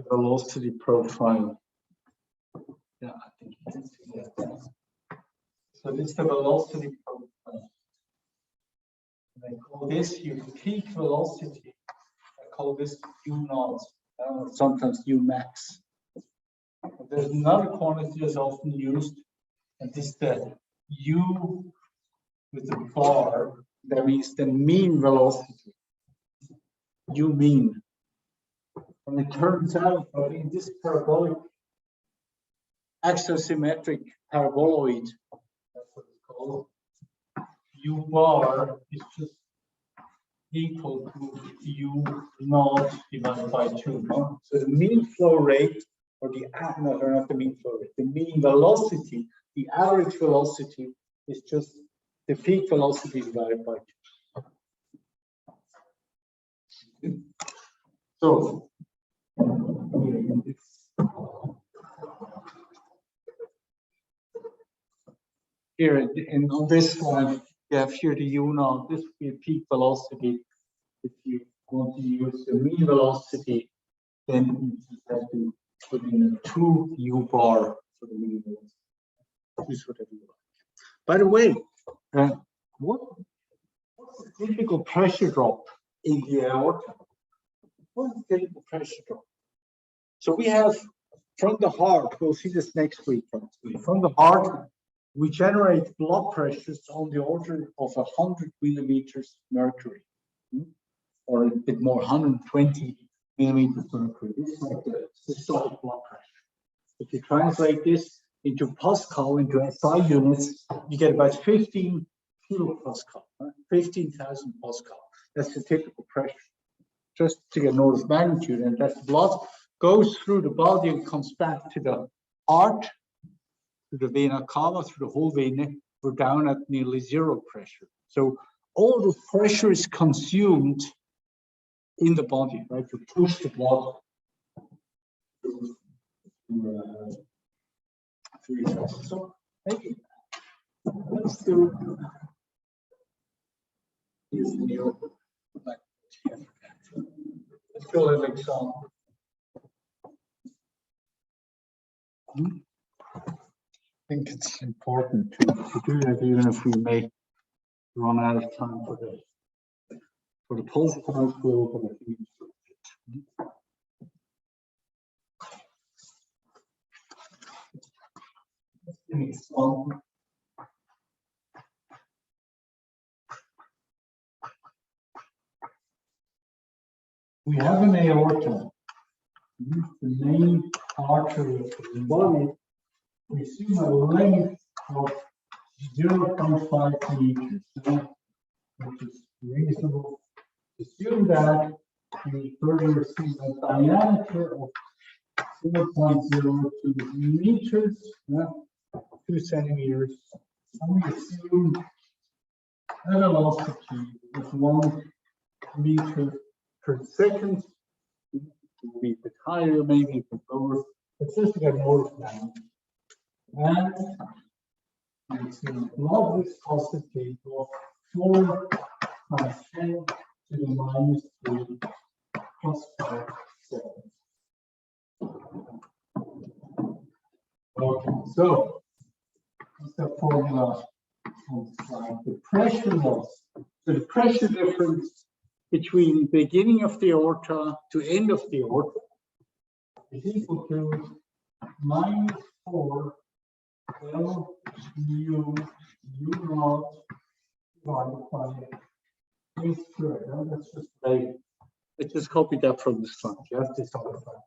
velocity profile. Yeah, I think it is. Yeah. So this is the velocity profile. And I call this your peak velocity. I call this U naught, sometimes U max. But there's another quantity that's often used, and this is the U with the bar. That means the mean velocity. U mean. And it turns out that in this parabolic axisymmetric paraboloid, that's what it's called, U bar is just equal to U naught divided by 2. No? So the mean flow rate, or the no, not the mean flow rate, the mean velocity, the average velocity is just the peak velocity divided by 2. So here, and on this slide, you have here the U naught. This would be a peak velocity. If you want to use the mean velocity, then you just have to put in a 2 U bar for the mean velocity. This is whatever you like. By the way, what's the typical pressure drop in the aorta? What is the typical pressure drop? So we have from the heart, we'll see this next week. From the heart, we generate blood pressures on the order of 100 millimeters mercury, or a bit more, 120 millimeters mercury. This is like the systolic blood pressure. If you translate this into Pascal, into SI units, you get about 15 kilopascal, 15,000 Pascal. That's the typical pressure. Just to get an order of magnitude, and that blood goes through the body and comes back to the heart, to the vena cava, through the whole vena, we're down at nearly zero pressure. So all the pressure is consumed in the body, right? To push the blood through your chest. So maybe let's do this new, like, let's go an example. I think it's important to do that, even if we may run out of time for the pulse flow, but I think it's an example. We have an aorta, the main artery of the body. We assume a length of 0.5 meters, which is reasonable. Assume that we further assume a diameter of 0.02 meters, 2 centimeters, and we assume a velocity of 1 meter per second. It will be a bit higher, maybe a bit lower, but just to get more down. And we assume blood viscosity of 4 times 10 to the minus 3 plus 5 seconds. Okay, so what's the formula on the slide? The pressure loss. So the pressure difference between beginning of the aorta to end of the aorta is equal to minus 4 L mu naught divided by a squared. That's just right. Let's just copy that from the slide. You have this other slide.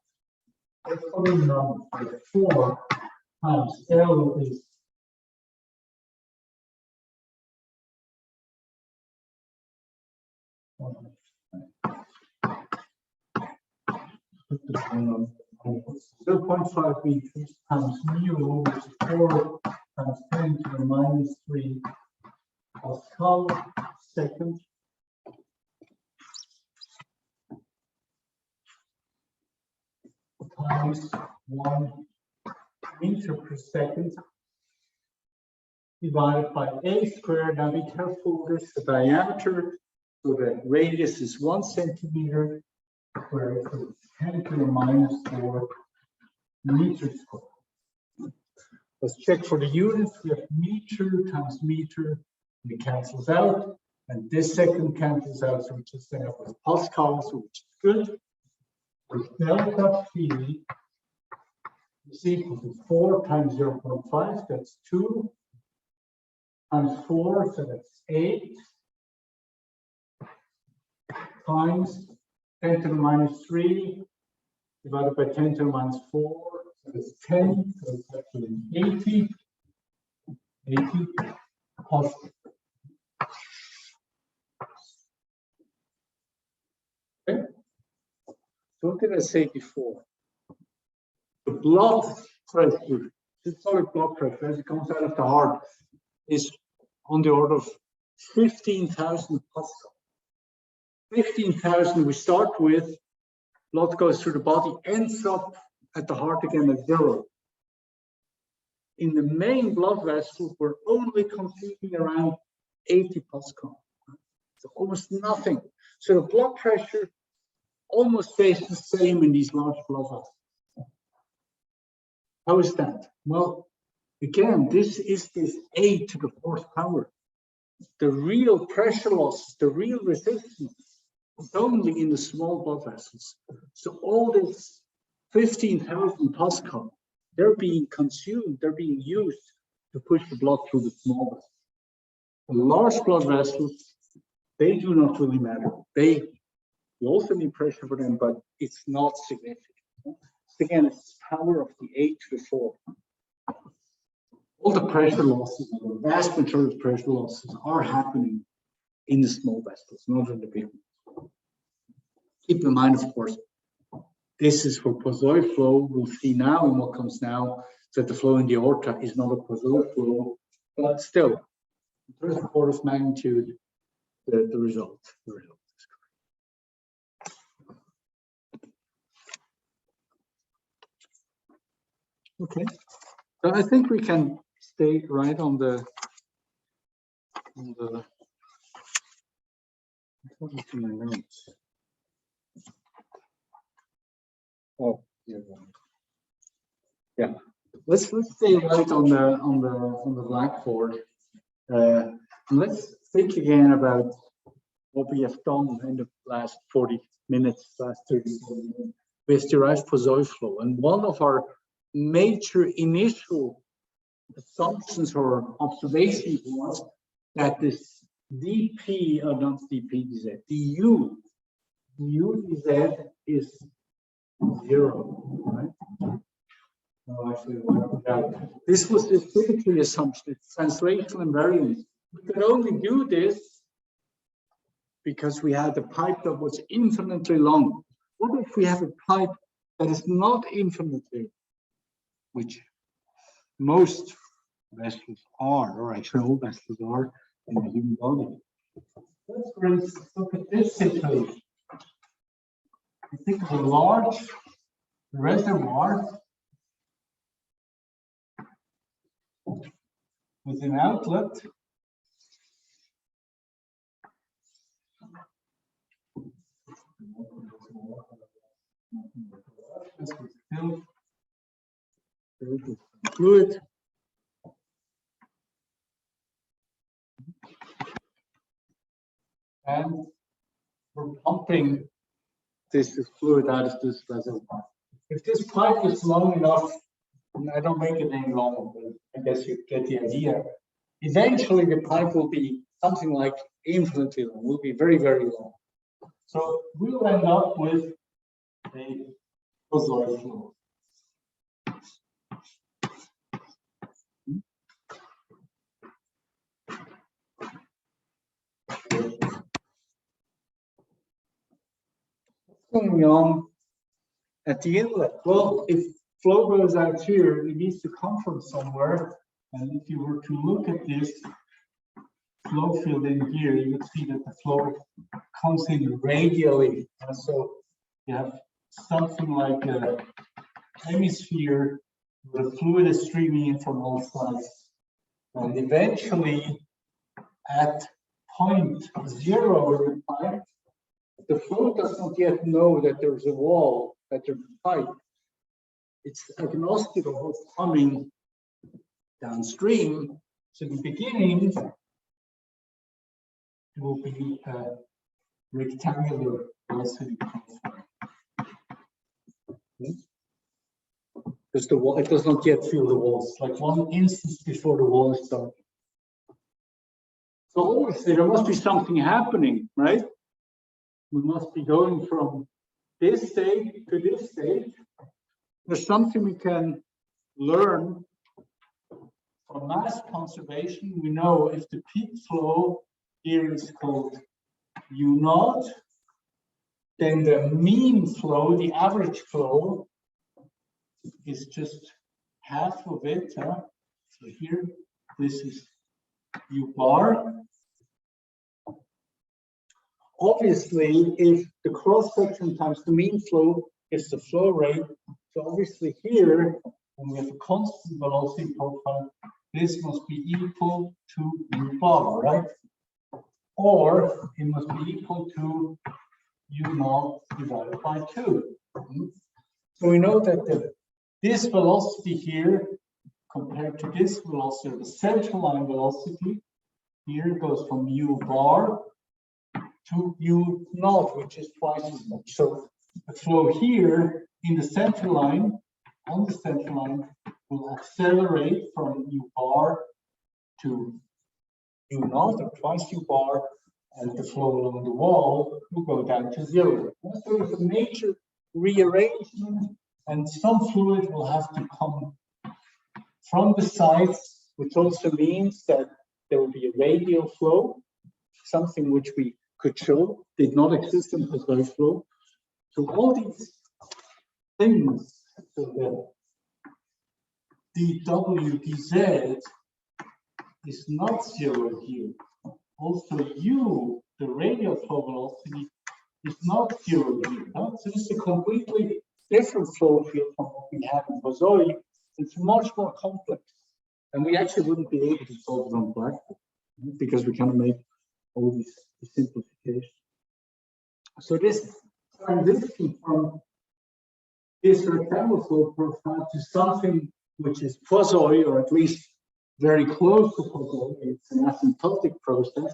Let's put in numbers. 4 times L is put the 0.5 meters times mu, which is 4 times 10 to the minus 3 Pascal second. Times 1 meter per second divided by a squared. Now be careful, this is the diameter, so the radius is 1 centimeter, whereas it's 10 to the minus 4 meters squared. Let's check for the units. We have meter times meter, it cancels out, and this second cancels out, so we just end up with pascals, which is good. With delta P is equal to 4 times 0.5, that's 2, times 4, so that's 8, times 10 to the minus 3, divided by 10 to the minus 4, so that's 10, so it's actually 80 plus. Okay. So what did I say before? The blood pressure, systolic blood pressure as it comes out of the heart, is on the order of 15,000 Pascal. 15,000 we start with, blood goes through the body, ends up at the heart again at 0. In the main blood vessel, we're only consuming around 80 Pascal. So almost nothing. So the blood pressure almost stays the same in these large blood vessels. How is that? Well, again, this is this 8 to the 4th power. The real pressure loss, the real resistance is only in the small blood vessels. So all this 15,000 Pascal, they're being consumed, they're being used to push the blood through the small vessels. The large blood vessels, they do not really matter. You also need pressure for them, but it's not significant. Again, it's the power of the 8 to the 4. All the pressure losses, the vast majority of pressure losses are happening in the small vessels, not in the big ones. Keep in mind, of course, this is for Poiseuille flow. We'll see now, and what comes now, that the flow in the aorta is not a Poiseuille flow. but still, there's an order of magnitude, the result. The result is correct. Okay, so I think we can stay right on the what is in my notes? Oh, yeah. Let's stay right on the blackboard. And let's think again about what we have done in the last 40 minutes, last 30 minutes with derived Poiseuille flow. And one of our major initial assumptions or observations was that this dp, or not dp dz, du dz is 0, right? Oh, actually, this was the typical assumption. It's translational invariance. We could only do this because we had a pipe that was infinitely long. What if we have a pipe that is not infinitely, which most vessels are, or actually all vessels are in the human body? Let's, for instance, look at this situation. I think of a large reservoir with an outlet. This was filled with fluid. And we're pumping this fluid out of this reservoir. If this pipe is long enough, and I don't make it any longer, but I guess you get the idea. Eventually, the pipe will be something like infinitely long, will be very, very long. So we'll end up with a Poiseuille flow. What's going on at the inlet? Well, if flow goes out here, it needs to come from somewhere. And if you were to look at this flow field in here, you would see that the flow comes in radially. And so you have something like a hemisphere where the fluid is streaming in from all sides. And eventually, at point 0 in the pipe, the flow does not yet know that there's a wall, that there's a pipe. It's agnostic of what's coming downstream. So in the beginning, it will be a rectangular velocity. Because the wall, it does not yet feel the walls, like one instance before the wall is started. So obviously there must be something happening, right? We must be going from this state to this state. There's something we can learn from mass conservation. We know if the peak flow here is called U0, then the mean flow, the average flow, is just half of it. So here, this is U bar. Obviously, if the cross section times the mean flow is the flow rate, so obviously here, when we have a constant velocity profile, this must be equal to U bar, right? Or it must be equal to U0 divided by 2. So we know that this velocity here compared to this velocity, the central line velocity, here goes from U bar to U0, which is twice as much. So the flow here in the center line, on the center line, will accelerate from U bar to U0, or twice U bar, and the flow along the wall will go down to 0. So it's a major rearrangement, and some fluid will have to come from the sides, which also means that there will be a radial flow, something which we could show did not exist in Poiseuille flow. So all these things, so the dw dz is not zero here. Also U, the radial flow velocity, is not zero here. So it's a completely different flow field from what we have in Borzoi. It's much more complex. And we actually wouldn't be able to solve it on Blackboard because we cannot make all these simplifications. So this transition from this rectangular flow profile to something which is quasi, or at least very close to quasi, it's an asymptotic process.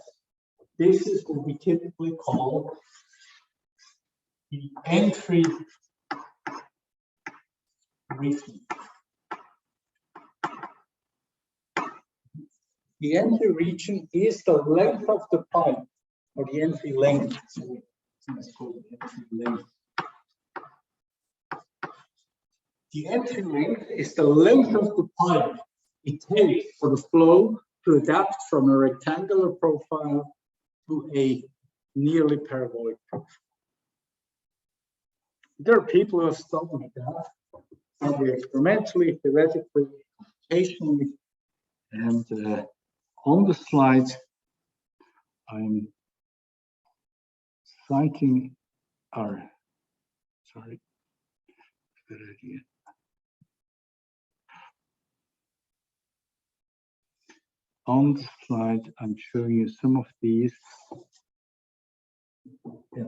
This is what we typically call the entry region. The entry region is the length of the pipe, or the entry length. So it's called the entry length. The entry length is the length of the pipe it takes for the flow to adapt from a rectangular profile to a nearly parabolic profile. There are people who have studied that, experimentally, theoretically, computationally, and on the slide, I'm citing our, sorry, good idea. On the slide, I'm showing you some of these. Yeah.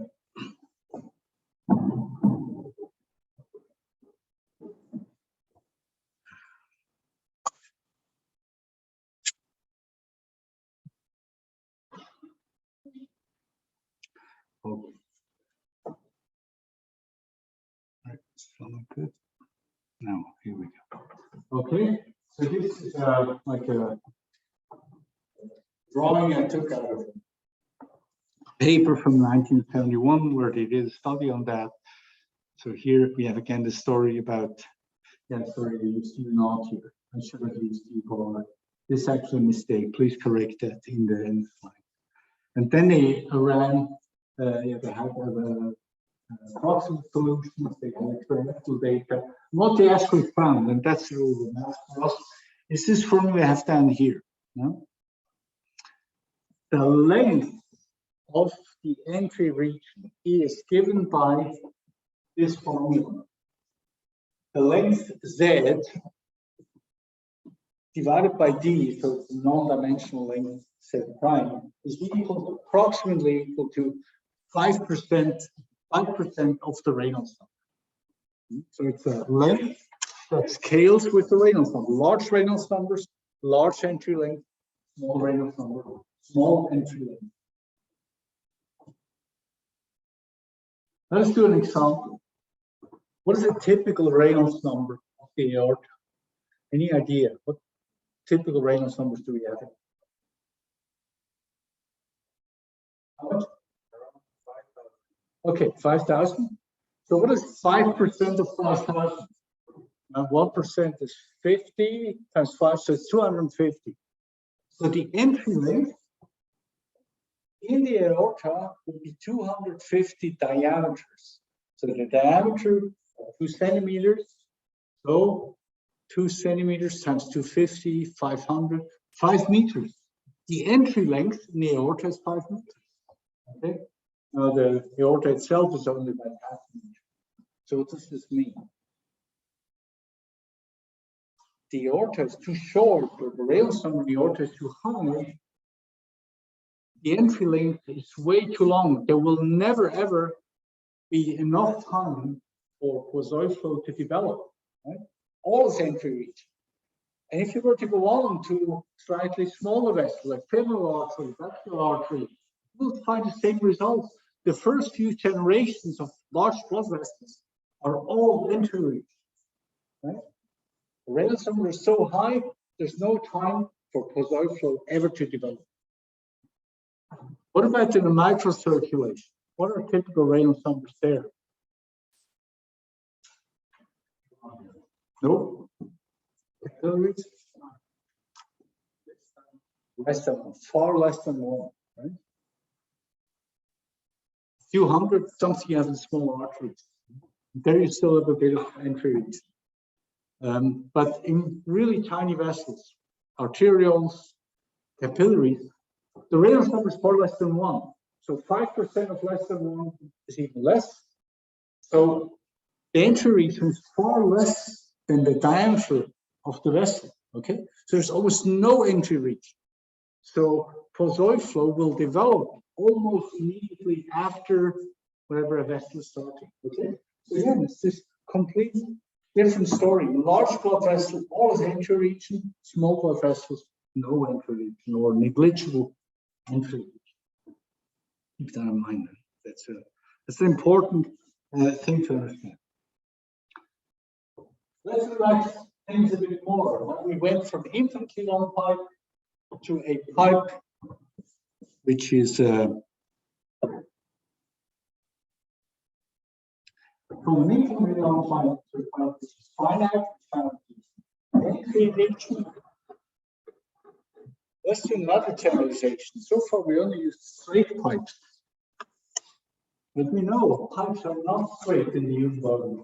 Okay. Right, still not good. Now, here we go. Okay, so this is like a drawing I took out of a paper from 1971 where they did a study on that. So here we have again the story about, yeah, sorry, I used U naught here. I should have used U bar. This is actually a mistake. Please correct that in the slide. And then they ran, yeah, they had approximate solutions, they had experimental data. What they actually found, and that's really the math for us, is this formula we have down here. No? The length of the entry region is given by this formula. The length Z divided by D, so it's non-dimensional length Z prime, is approximately equal to 5% of the Reynolds number. So it's a length that scales with the Reynolds number. Large Reynolds numbers, large entry length, small Reynolds number, small entry length. Let's do an example. What is a typical Reynolds number of the aorta? Any idea? What typical Reynolds numbers do we have? How much? Okay, 5,000. So what is 5% of 5,000? 1% is 50 times 5, so it's 250. So the entry length in the aorta would be 250 diameters. So the diameter, 2 centimeters. So 2 centimeters times 250, 500, 5 meters. The entry length in the aorta is 5 meters. Okay. Now the aorta itself is only about half a meter. So what does this mean? The aorta is too short, or the Reynolds number of the aorta is too high. The entry length is way too long. There will never ever be enough time for quasi flow to develop. Right? All is entry region. And if you were to go on to slightly smaller vessels like femoral artery, vascular artery, you'll find the same results. The first few generations of large blood vessels are all entry region. Right? The Reynolds number is so high, there's no time for quasi flow ever to develop. What about in the mitral circulation? What are typical Reynolds numbers there? No. Less than, far less than 1, right? A few hundred, something you have in small arteries. There you still have a bit of entry region. But in really tiny vessels, arterioles, capillaries, the Reynolds number is far less than 1. So 5% of less than 1 is even less. So the entry region is far less than the diameter of the vessel. Okay, so there's almost no entry region. So Poiseuille flow will develop almost immediately after whenever a vessel is starting. Okay, so again, it's this complete different story. Large blood vessel, all is entry region. Small blood vessels, no entry region or negligible entry region. Keep that in mind. That's an important thing to understand. Let's relax things a bit more. We went from infraquinone pipe to a pipe which is from an infraquinone pipe to a pipe which is finite, entry region. Let's do another generalization. So far, we only used straight pipes. But we know pipes are not straight in the human body.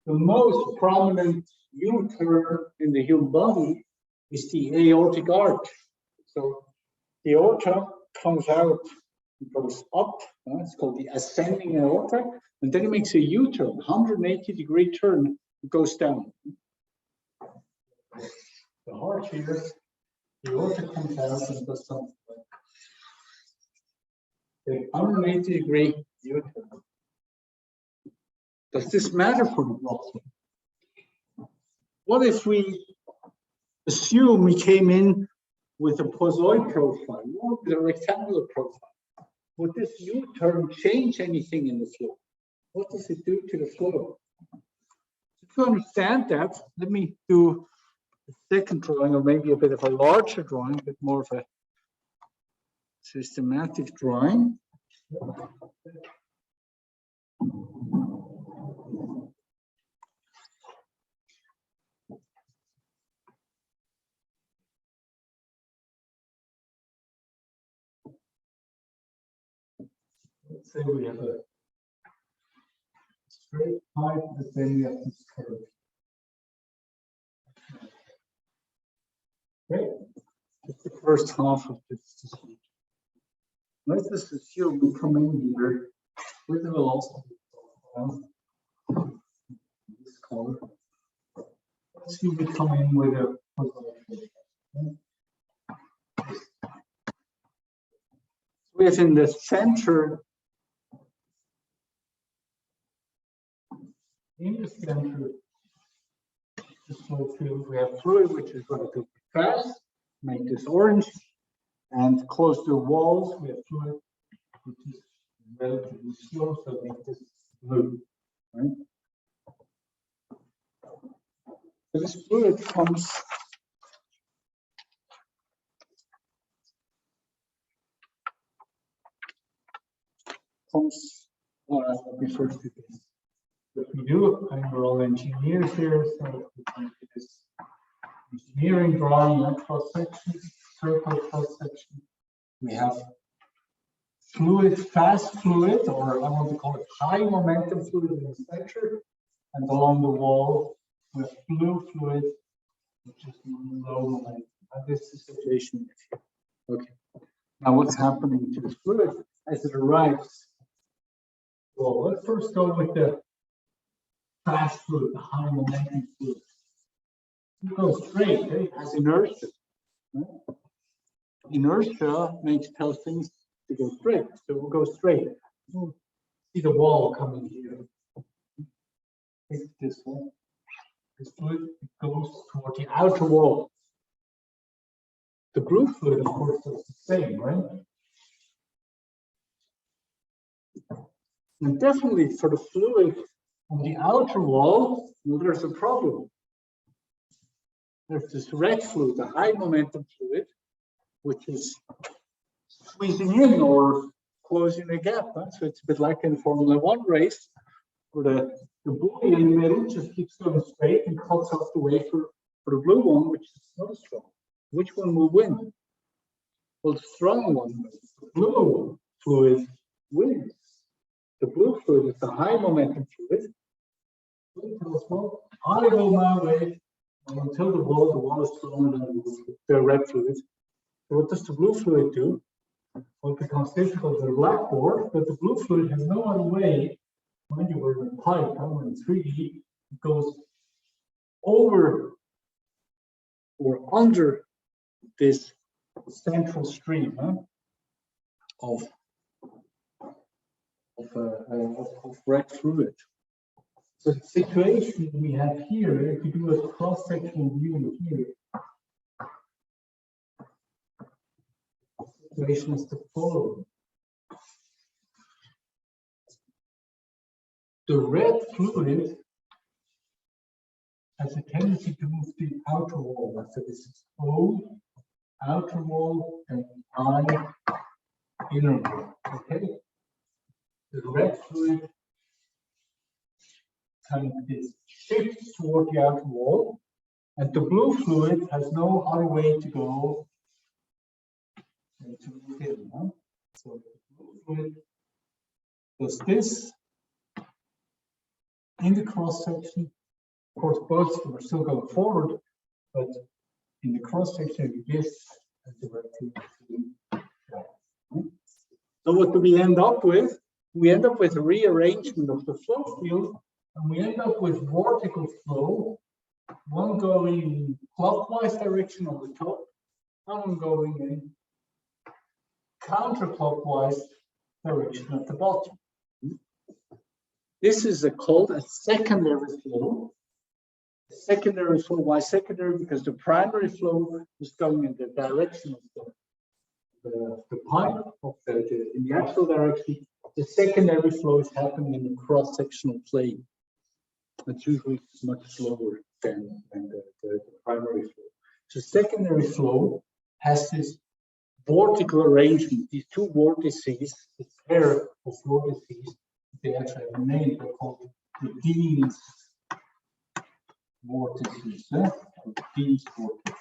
The most prominent U-turn in the human body is the aortic arch. So the aorta comes out, it goes up, it's called the ascending aorta, and then it makes a U-turn, 180-degree turn, it goes down. The heart here, the aorta comes out and does something like the 180-degree U-turn. Does this matter for the blood flow? What if we assume we came in with a Poiseuille profile or with a rectangular profile? Would this U-turn change anything in the flow? What does it do to the flow? To understand that, let me do a second drawing, or maybe a bit of a larger drawing, a bit more of a systematic drawing. Let's say we have a straight pipe, and then we have this curve. Great. That's the first half of this. Let's just assume we come in here with the velocity this color. Let's assume we come in with a we have in the center. In the center, the flow field, we have fluid which is relatively fast, make this orange, and close to the walls, we have fluid which is relatively slow, so make this blue. Right? So this fluid comes let me first do this. What we do, and we're all engineers here, so we can do this engineering drawing, that cross section, circle cross section. We have fluid, fast fluid, or I want to call it high momentum fluid in the center, and along the wall we have blue fluid, which is low momentum. And this is the situation here. Okay. Now what's happening to the fluid as it arrives? Well, let's first go with the fast fluid, the high momentum fluid. It goes straight, it has inertia. Right? Inertia tells things to go straight, so it will go straight. You'll see the wall coming here. Take this one. This fluid goes toward the outer wall. The blue fluid, of course, does the same, right? And definitely for the fluid on the outer wall, well, there's a problem. There's this red fluid, the high momentum fluid, which is squeezing in or closing a gap. Huh? So it's a bit like in Formula One race, where the blue in the middle just keeps going straight and cuts off the way for the blue one, which is not strong. Which one will win? Well, the strong one, the blue fluid, wins. The blue fluid is the high momentum fluid. It tells, well, I go my way, until the wall is stronger than the red fluid. So what does the blue fluid do? Well, it becomes difficult with the blackboard, but the blue fluid has no other way. Mind you, we're in a pipe, we're in 3D, it goes over or under this central stream of red fluid. So the situation we have here, if you do a cross-sectional view here, the situation is the following. The red fluid has a tendency to move the outer wall. So this is O, outer wall, and I, inner wall. Okay? The red fluid kind of shifts toward the outer wall, and the blue fluid has no other way to go than to move in. Huh? So the blue fluid does this in the cross section. Of course, both of them are still going forward, but in the cross section, this is the red fluid. So what do we end up with? We end up with a rearrangement of the flow field, and we end up with vortical flow, one going clockwise direction on the top, and one going in counterclockwise direction at the bottom. This is called a secondary flow. Secondary flow, why secondary? Because the primary flow is going in the direction of the pipe, in the actual direction. The secondary flow is happening in the cross-sectional plane. It's usually much slower than the primary flow. So secondary flow has this vortical arrangement, these two vortices, the pair of vortices, they actually have a name, they're called the Dean's vortices. Dean's vortices.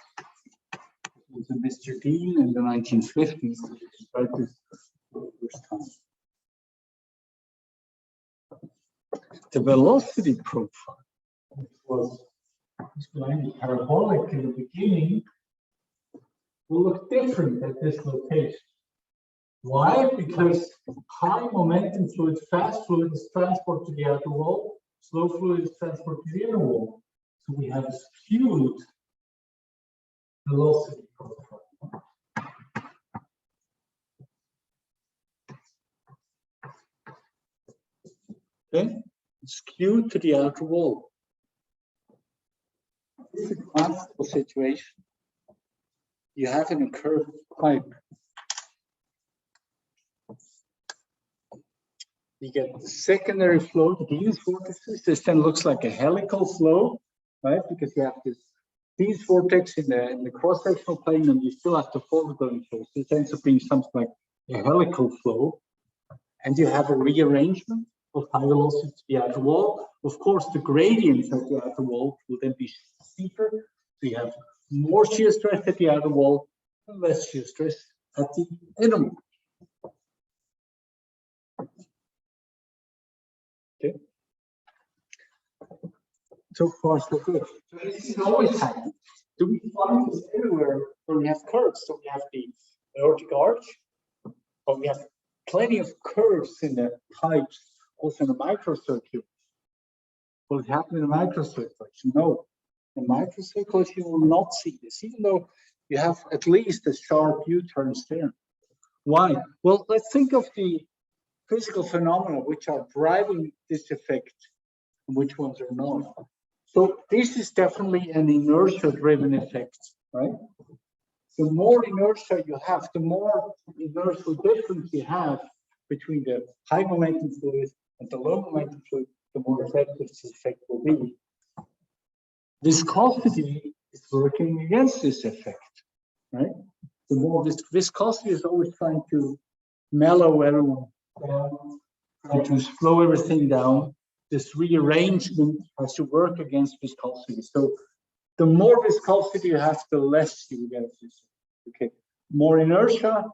It was Mr. Dean in the 1950s who described this for the first time. The velocity profile, which was explained parabolic in the beginning, will look different at this location. Why? Because high momentum fluid, fast fluid is transported to the outer wall, slow fluid is transported to the inner wall. So we have a skewed velocity profile. Okay, skewed to the outer wall. This is a classical situation. You have in a curved pipe. You get the secondary flow, the Dean's vortices. This then looks like a helical flow, right? Because you have these vortex in the cross-sectional plane, and you still have the forward-going flow. So it ends up being something like a helical flow. And you have a rearrangement of high velocity to the outer wall. Of course, the gradients at the outer wall will then be steeper. So you have more shear stress at the outer wall and less shear stress at the inner wall. Okay. So far, so good. So this is always happening. Do we find this everywhere when we have curves? So we have the aortic arch, but we have plenty of curves in the pipes, also in the microcircuit. Will it happen in the microcirculation? No. In microcirculation, you will not see this, even though you have at least a sharp U-turns there. Why? Well, let's think of the physical phenomena which are driving this effect and which ones are not. So this is definitely an inertia-driven effect, right? The more inertia you have, the more inertial difference you have between the high momentum fluid and the low momentum fluid, the more effective this effect will be. Viscosity is working against this effect, right? The more viscosity is always trying to mellow everyone down, trying to slow everything down. This rearrangement has to work against viscosity. So the more viscosity you have, the less you get this. Okay, more inertia,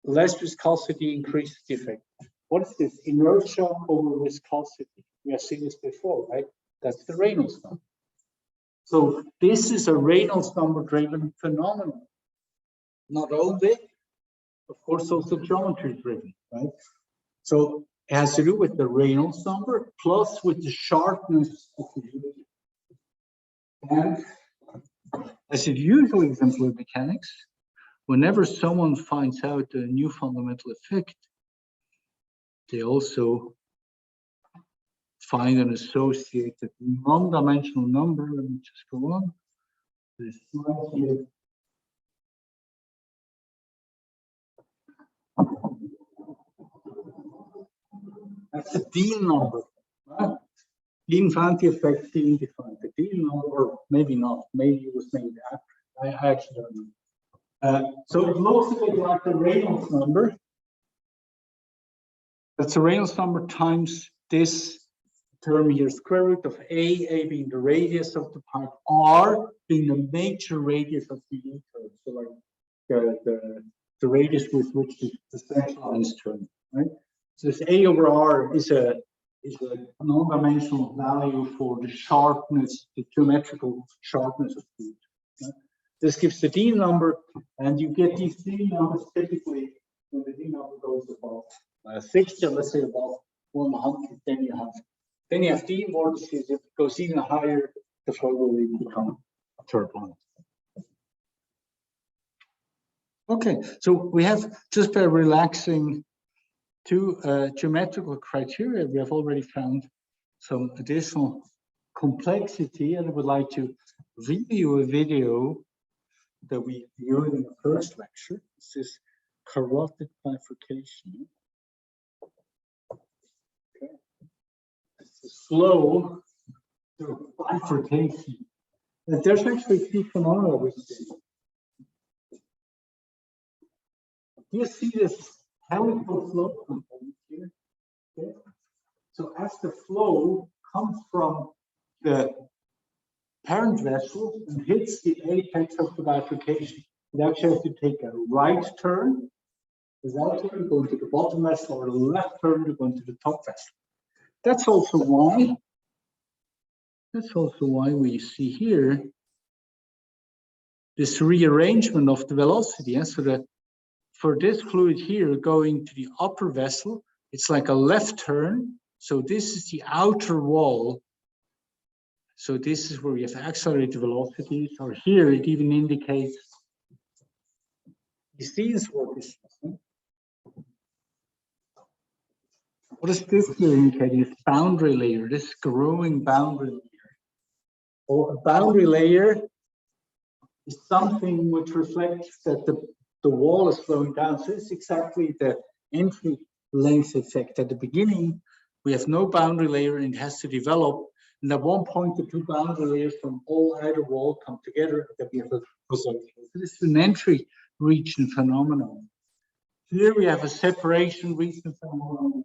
less viscosity increases the effect. What is this? Inertia over viscosity. We have seen this before, right? That's the Reynolds number. So this is a Reynolds number driven phenomenon. Not only, of course, also geometry driven, right? So it has to do with the Reynolds number plus with the sharpness of the fluid. And as it usually is in fluid mechanics, whenever someone finds out a new fundamental effect, they also find an associated non-dimensional number. Let me just go on. This slide here. That's the Dean number. Right? Dean found the effect, Dean defined the Dean number, or maybe not, maybe it was named after. I actually don't know. So it looks a bit like the Reynolds number. That's the Reynolds number times this term here, square root of A being the radius of the pipe, R being the major radius of the U curve. So like the radius with which the central line is turned, right? So this A over R is a non-dimensional value for the sharpness, the geometrical sharpness of fluid. Right? This gives the D number, and you get these D numbers typically when the D number goes above 60, let's say above 100, then you have D vortices. If it goes even higher, the flow will even become turbulent. Okay, so we have, just by relaxing two geometrical criteria, we have already found some additional complexity, and I would like to review a video that we viewed in the first lecture. This is carotid bifurcation. Okay. It's a slow bifurcation. And there's actually three phenomena with this. You see this helical flow component here. Okay. So as the flow comes from the parent vessel and hits the apex of the bifurcation, it actually has to take a right turn, without turn going to the bottom vessel, or a left turn to go into the top vessel. That's also why we see here this rearrangement of the velocity. Yeah? So that for this fluid here going to the upper vessel, it's like a left turn. So this is the outer wall. So this is where we have accelerated velocities, or here it even indicates these vortices. What is this here indicating? It's boundary layer, this growing boundary layer. Or a boundary layer is something which reflects that the wall is slowing down. So it's exactly the entry length effect. At the beginning, we have no boundary layer and it has to develop. And at one point, the two boundary layers from all either wall come together, that we have a result. So this is an entry region phenomenon. Here we have a separation region phenomenon.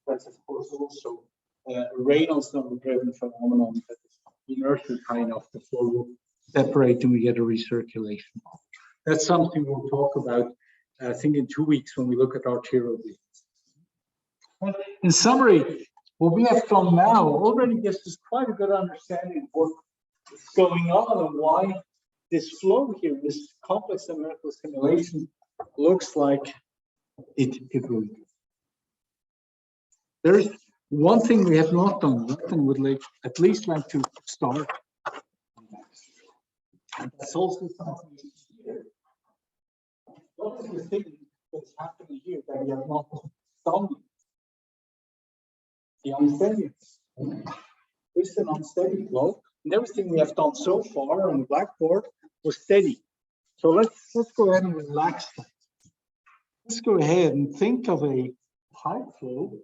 That's of course also a Reynolds number driven phenomenon. That is inertia kind of the flow will separate and we get a recirculation. That's something we'll talk about, I think, in 2 weeks when we look at arterial bleeds. In summary, what we have done now already gives us quite a good understanding of what's going on and why this flow here, this complex numerical simulation, looks like it will do. There's one thing we have not done yet, and would at least like to start. And that's also something here. What is the thing that's happening here that we have not done? The unsteadiness. This is an unsteady block, and everything we have done so far on the blackboard was steady. So let's go ahead and relax that. Let's go ahead and think of a pipe flow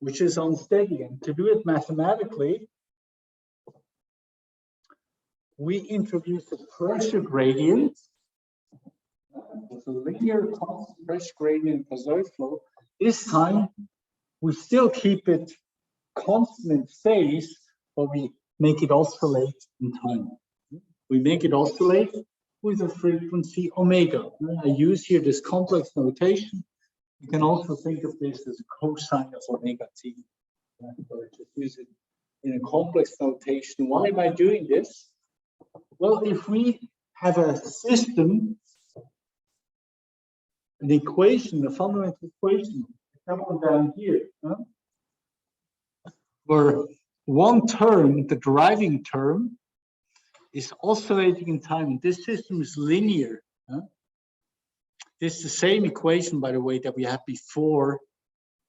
which is unsteady, and to do it mathematically, we introduce a pressure gradient. It's a linear constant pressure gradient Pazoid flow. This time, we still keep it constant in phase, but we make it oscillate in time. We make it oscillate with a frequency omega. I use here this complex notation. You can also think of this as a cosine of omega t. Just use it in a complex notation. Why am I doing this? Well, if we have a system, an equation, a fundamental equation, come on down here, where one term, the driving term, is oscillating in time, and this system is linear. This is the same equation, by the way, that we had before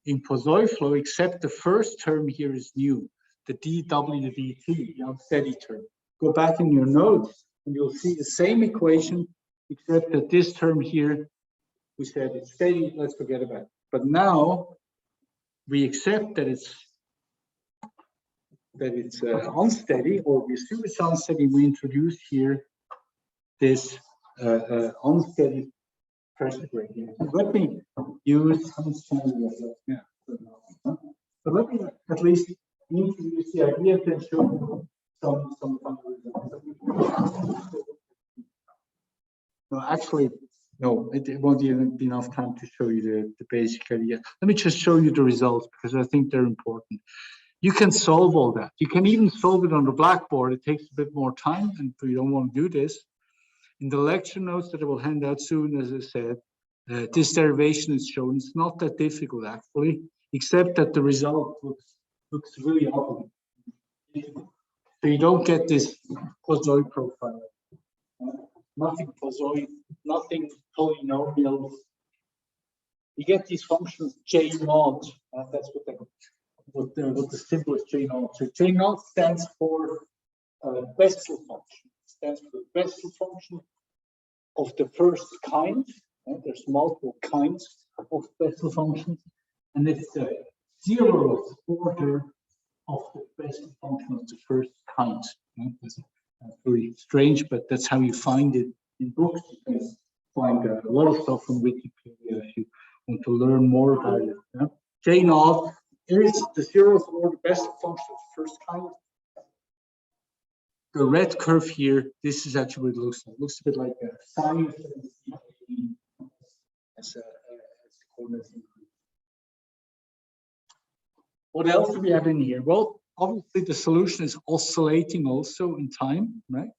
in Poiseuille flow, except the first term here is new, the dw dt, the unsteady term. Go back in your notes, and you'll see the same equation, except that this term here, we said it's steady, let's forget about it. But now we accept that it's unsteady, or we assume it's unsteady. We introduce here this unsteady pressure gradient. Let me use so let me at least introduce the idea and show you some no, actually, no, it won't even be enough time to show you the basic idea. Let me just show you the results, because I think they're important. You can solve all that. You can even solve it on the blackboard. It takes a bit more time, and if you don't want to do this, in the lecture notes that I will hand out soon, as I said, this derivation is shown. It's not that difficult, actually, except that the result looks really ugly. So you don't get this Poiseuille profile. Nothing Poiseuille, nothing polynomials. You get these functions J naught. That's what the simplest J naught. So J naught stands for Bessel function. It stands for the Bessel function of the first kind. There's multiple kinds of Bessel functions, and it's the 0th order of the Bessel function of the first kind. That's very strange, but that's how you find it in books. You can find a lot of stuff on Wikipedia if you want to learn more about it. J naught is the 0th order Bessel function of the first kind. The red curve here, this is actually what it looks like. It looks a bit like a sine as the coordinate increase. What else do we have in here? Well, obviously the solution is oscillating also in time, right?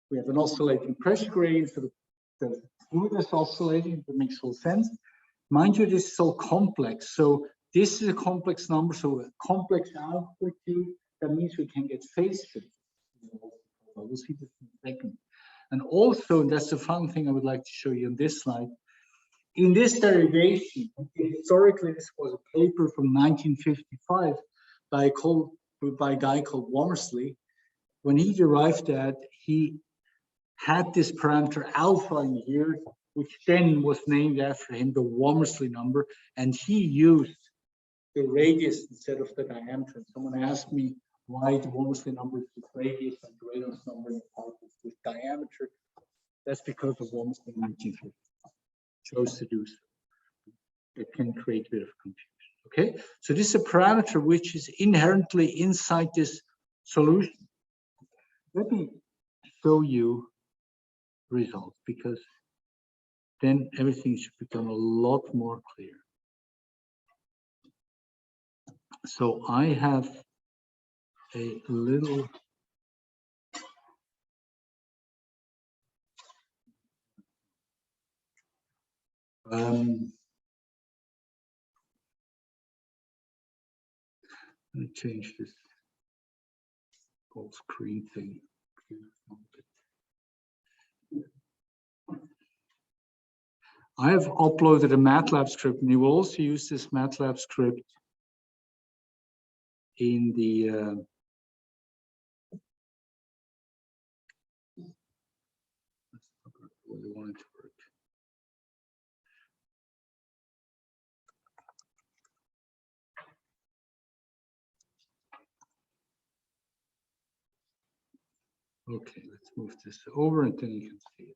We have an oscillating pressure gradient for the fluid is oscillating. That makes full sense. Mind you, this is so complex. So this is a complex number, so a complex amplitude. That means we can get phase shift. We'll see this in a second. And also, that's the fun thing I would like to show you on this slide. In this derivation, historically, this was a paper from 1955 by a guy called Womersley. When he derived that, he had this parameter alpha in here, which then was named after him, the Womersley number, and he used the radius instead of the diameter. Someone asked me why the Womersley number is with radius and the Reynolds number is with diameter. That's because of Womersley 1950. Chose to do so. It can create a bit of confusion. Okay, so this is a parameter which is inherently inside this solution. Let me show you results, because then everything should become a lot more clear. So I have a little let me change this whole screen thing. I have uploaded a MATLAB script, and you will also use this MATLAB script in the what I want it to work. Okay, let's move this over and then you can see it.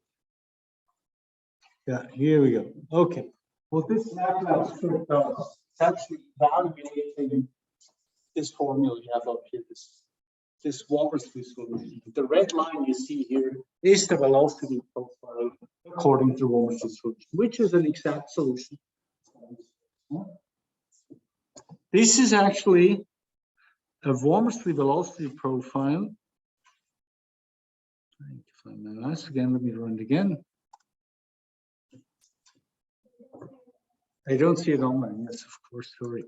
Yeah, here we go. Okay. Well, this MATLAB script does, it's actually evaluating this formula you have up here, this Womersley solution. The red line you see here is the velocity profile according to Womersley solution, which is an exact solution. This is actually a Wormsley velocity profile. Trying to find my mouse again. Let me run it again. I don't see it online. Yes, of course. Sorry.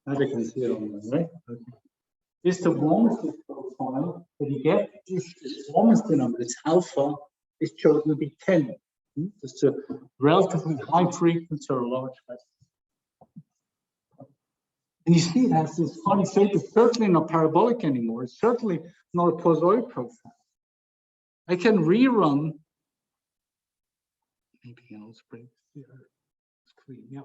Now they can see it online, right? Okay. This is the Wormsley profile that you get if this Wormsley number, it's alpha, is chosen to be 10. It's a relatively high frequency or a large phase. And you see it has this funny shape. It's certainly not parabolic anymore. It's certainly not a pozoid profile. I can rerun. Maybe I'll bring the screen. Yeah.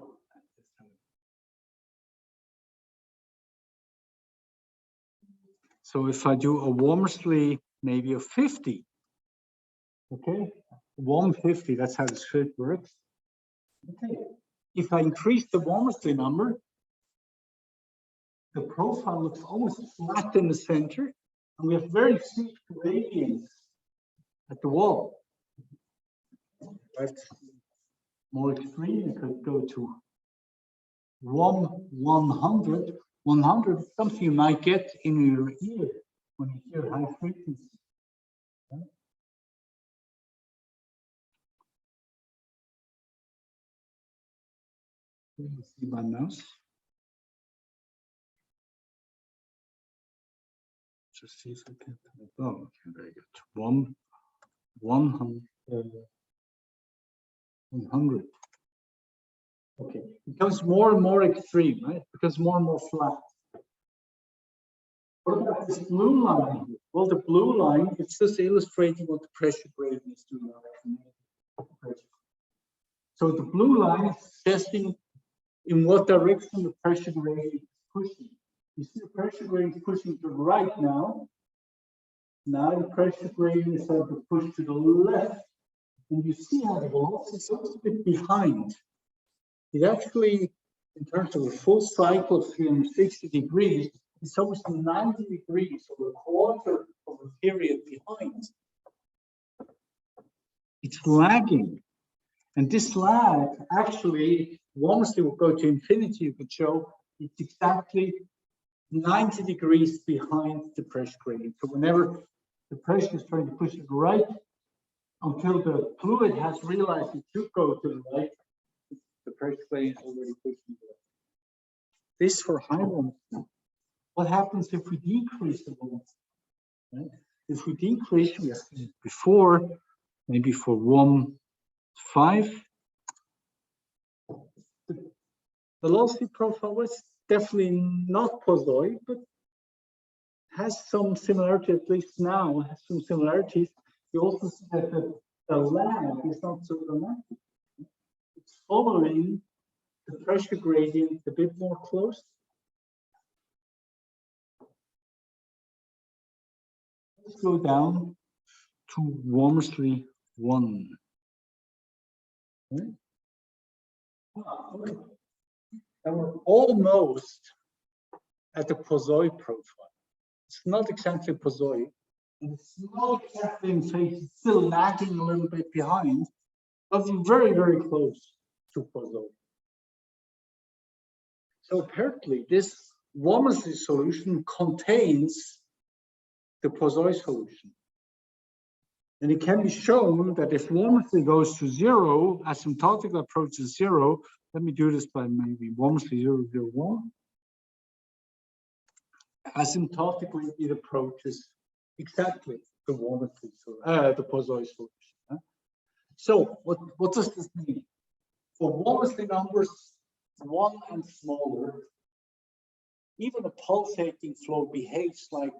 So if I do a Wormsley maybe of 50, okay, 150, that's how the script works. Okay, if I increase the Wormsley number, the profile looks almost flat in the center, and we have very steep gradients at the wall. That's more extreme. You could go to 100. 100 is something you might get in your ear when you hear high frequency. You see my mouse. Just see if I can. Oh, okay, very good. 100. Okay, it becomes more and more extreme, right? It becomes more and more flat. What about this blue line? Well, the blue line, it's just illustrating what the pressure gradient is doing. So the blue line is suggesting in what direction the pressure gradient is pushing. You see the pressure gradient is pushing to the right now. Now the pressure gradient is starting to push to the left. And you see how the velocity is a bit behind. It actually, in terms of a full cycle of 360 degrees, it's almost 90 degrees or a quarter of a period behind. It's lagging. And this lag, actually, once it will go to infinity, you could show it's exactly 90 degrees behind the pressure gradient. So whenever the pressure is trying to push it right, until the fluid has realized it should go to the right, the pressure gradient is already pushing to the right. This for high velocity. What happens if we decrease the velocity? Right? If we decrease, we have seen it before, maybe for 1.5, the velocity profile was definitely not pozoid, but has some similarity, at least now, has some similarities. You also see that the lag is not so dramatic. It's following the pressure gradient a bit more close. Let's go down to Wormsley 1. Okay. Okay. And we're almost at the pozoid profile. It's not exactly pozoid, and it's not exactly in phase, it's still lagging a little bit behind, but we're very, very close to pozoid. So apparently this Wormsley solution contains the pozoid solution. And it can be shown that if Wormsley goes to 0, asymptotically approaches 0, let me do this by maybe Wormsley 001. Asymptotically, it approaches exactly the Wormsley, the pozoid solution. So what does this mean? For Wormsley numbers 1 and smaller, even a pulsating flow behaves like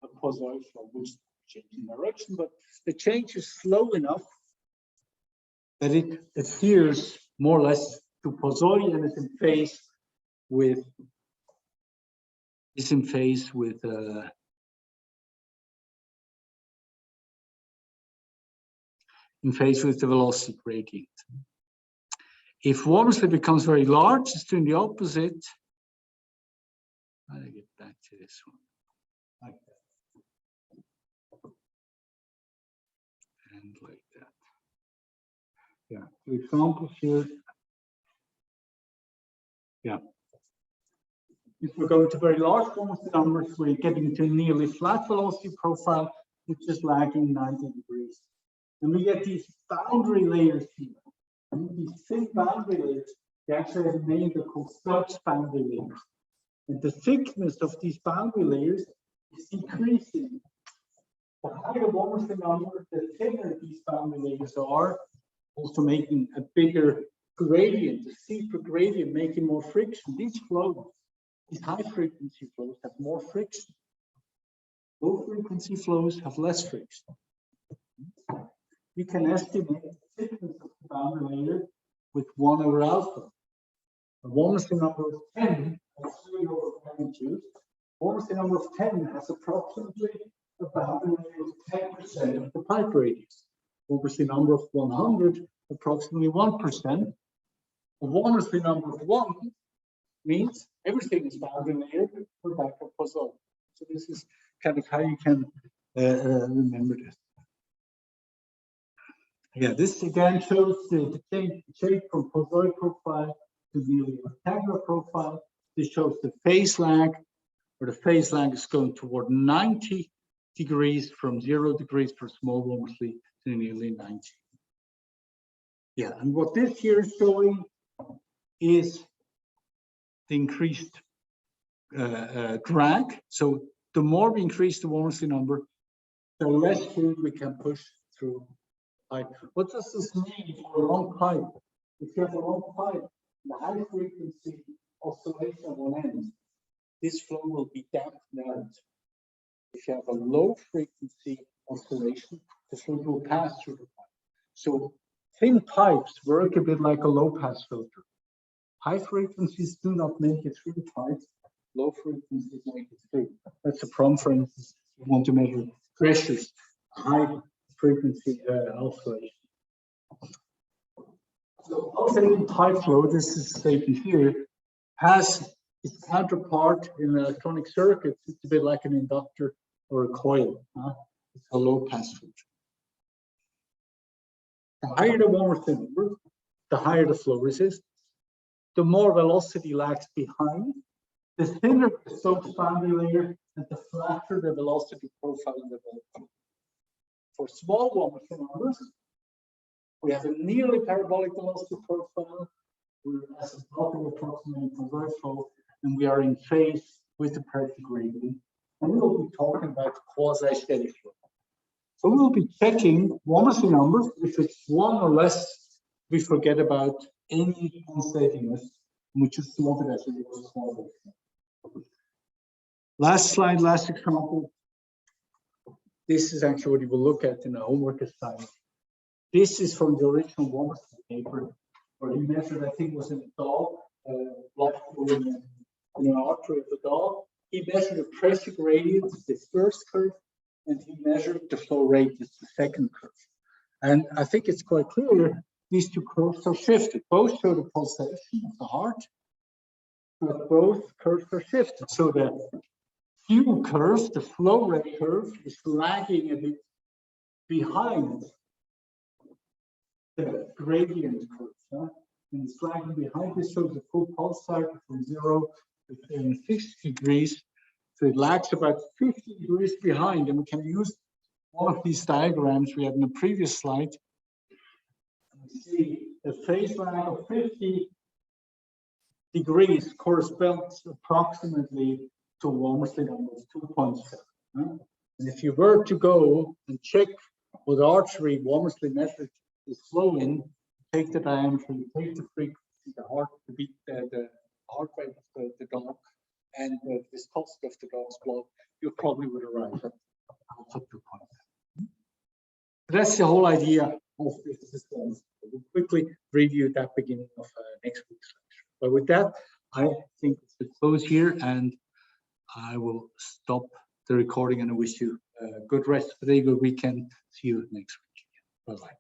a pozoid flow, which changes direction, but the change is slow enough that it adheres more or less to pozoid and is in phase with the velocity gradient. If Wormsley becomes very large, it's doing the opposite. How do I get back to this one? Like that. And like that. Yeah, for example here. Yeah. If we're going to very large velocity numbers, we're getting to nearly flat velocity profile, which is lagging 90 degrees. And we get these boundary layers here. And these thin boundary layers, they actually have a name, they're called Stubbs boundary layers. And the thickness of these boundary layers is decreasing. The higher the Wolfram number, the thinner these boundary layers are, also making a bigger gradient, a steeper gradient, making more friction. These flows, these high frequency flows have more friction. Low frequency flows have less friction. You can estimate the thickness of the boundary layer with 1 over alpha. The Wolfram number of 10 has 3 over magnitude. Wolfram number of 10 has approximately a boundary layer of 10% of the pipe radius. Wolfram number of 100, approximately 1%. The Wolfram number of 1 means everything is boundary layer for backup Poisson. So this is kind of how you can remember this. Yeah, this again shows the change from Poisson profile to the rectangular profile. This shows the phase lag, where the phase lag is going toward 90 degrees from 0 degrees for small Wolfram to nearly 90. Yeah, and what this here is showing is the increased drag. So the more we increase the Wolfram number, the less fluid we can push through pipe. What does this mean for a long pipe? If you have a long pipe, the high frequency oscillation at one end, this flow will be dampened out. If you have a low frequency oscillation, the fluid will pass through the pipe. So thin pipes work a bit like a low pass filter. High frequencies do not make it through the pipes. Low frequencies make it through. That's a problem, for instance, you want to measure pressures, high frequency oscillation. So oscillating pipe flow, this is stated here, has its counterpart in electronic circuits. It's a bit like an inductor or a coil. It's a low pass filter. The higher the Wolfram number, the higher the flow resistance. The more velocity lags behind, the thinner the Stokes boundary layer, and the flatter the velocity profile in the volcano. For small Wolfram numbers, we have a nearly parabolic velocity profile. We're asymptotic approximating Poisson flow, and we are in phase with the perfect gradient. And we will be talking about quasi-steady flow. So we will be checking Wolfram numbers. If it's 1 or less, we forget about any unsteadiness, and we just want it as a small. Last slide, last example. This is actually what you will look at in a homework assignment. This is from the original Wolfram paper, where he measured, I think it was in a dog, blood flow in an artery of a dog. He measured the pressure gradient, the first curve, and he measured the flow rate, the second curve. And I think it's quite clear these two curves are shifted. Both show the pulsation of the heart, but both curves are shifted. So the Q curve, the flow rate curve, is lagging a bit behind the gradient curve. And it's lagging behind. This shows the full pulse cycle from 0 to 60 degrees. So it lags about 50 degrees behind. And we can use one of these diagrams we had in the previous slide. We see a phase lag of 50 degrees corresponds approximately to Wolfram number of 2.7. And if you were to go and check what artery Wolfram measured is flowing, take the diameter, you take the frequency, the heart, the beat, the heart rate of the dog, and the viscosity of the dog's blood, you probably would arrive at 2.7. That's the whole idea of this system. We'll quickly review that beginning of next week's lecture. But with that, I think it's the close here, and I will stop the recording, and I wish you a good rest of the day, good weekend. See you next week. Bye-bye.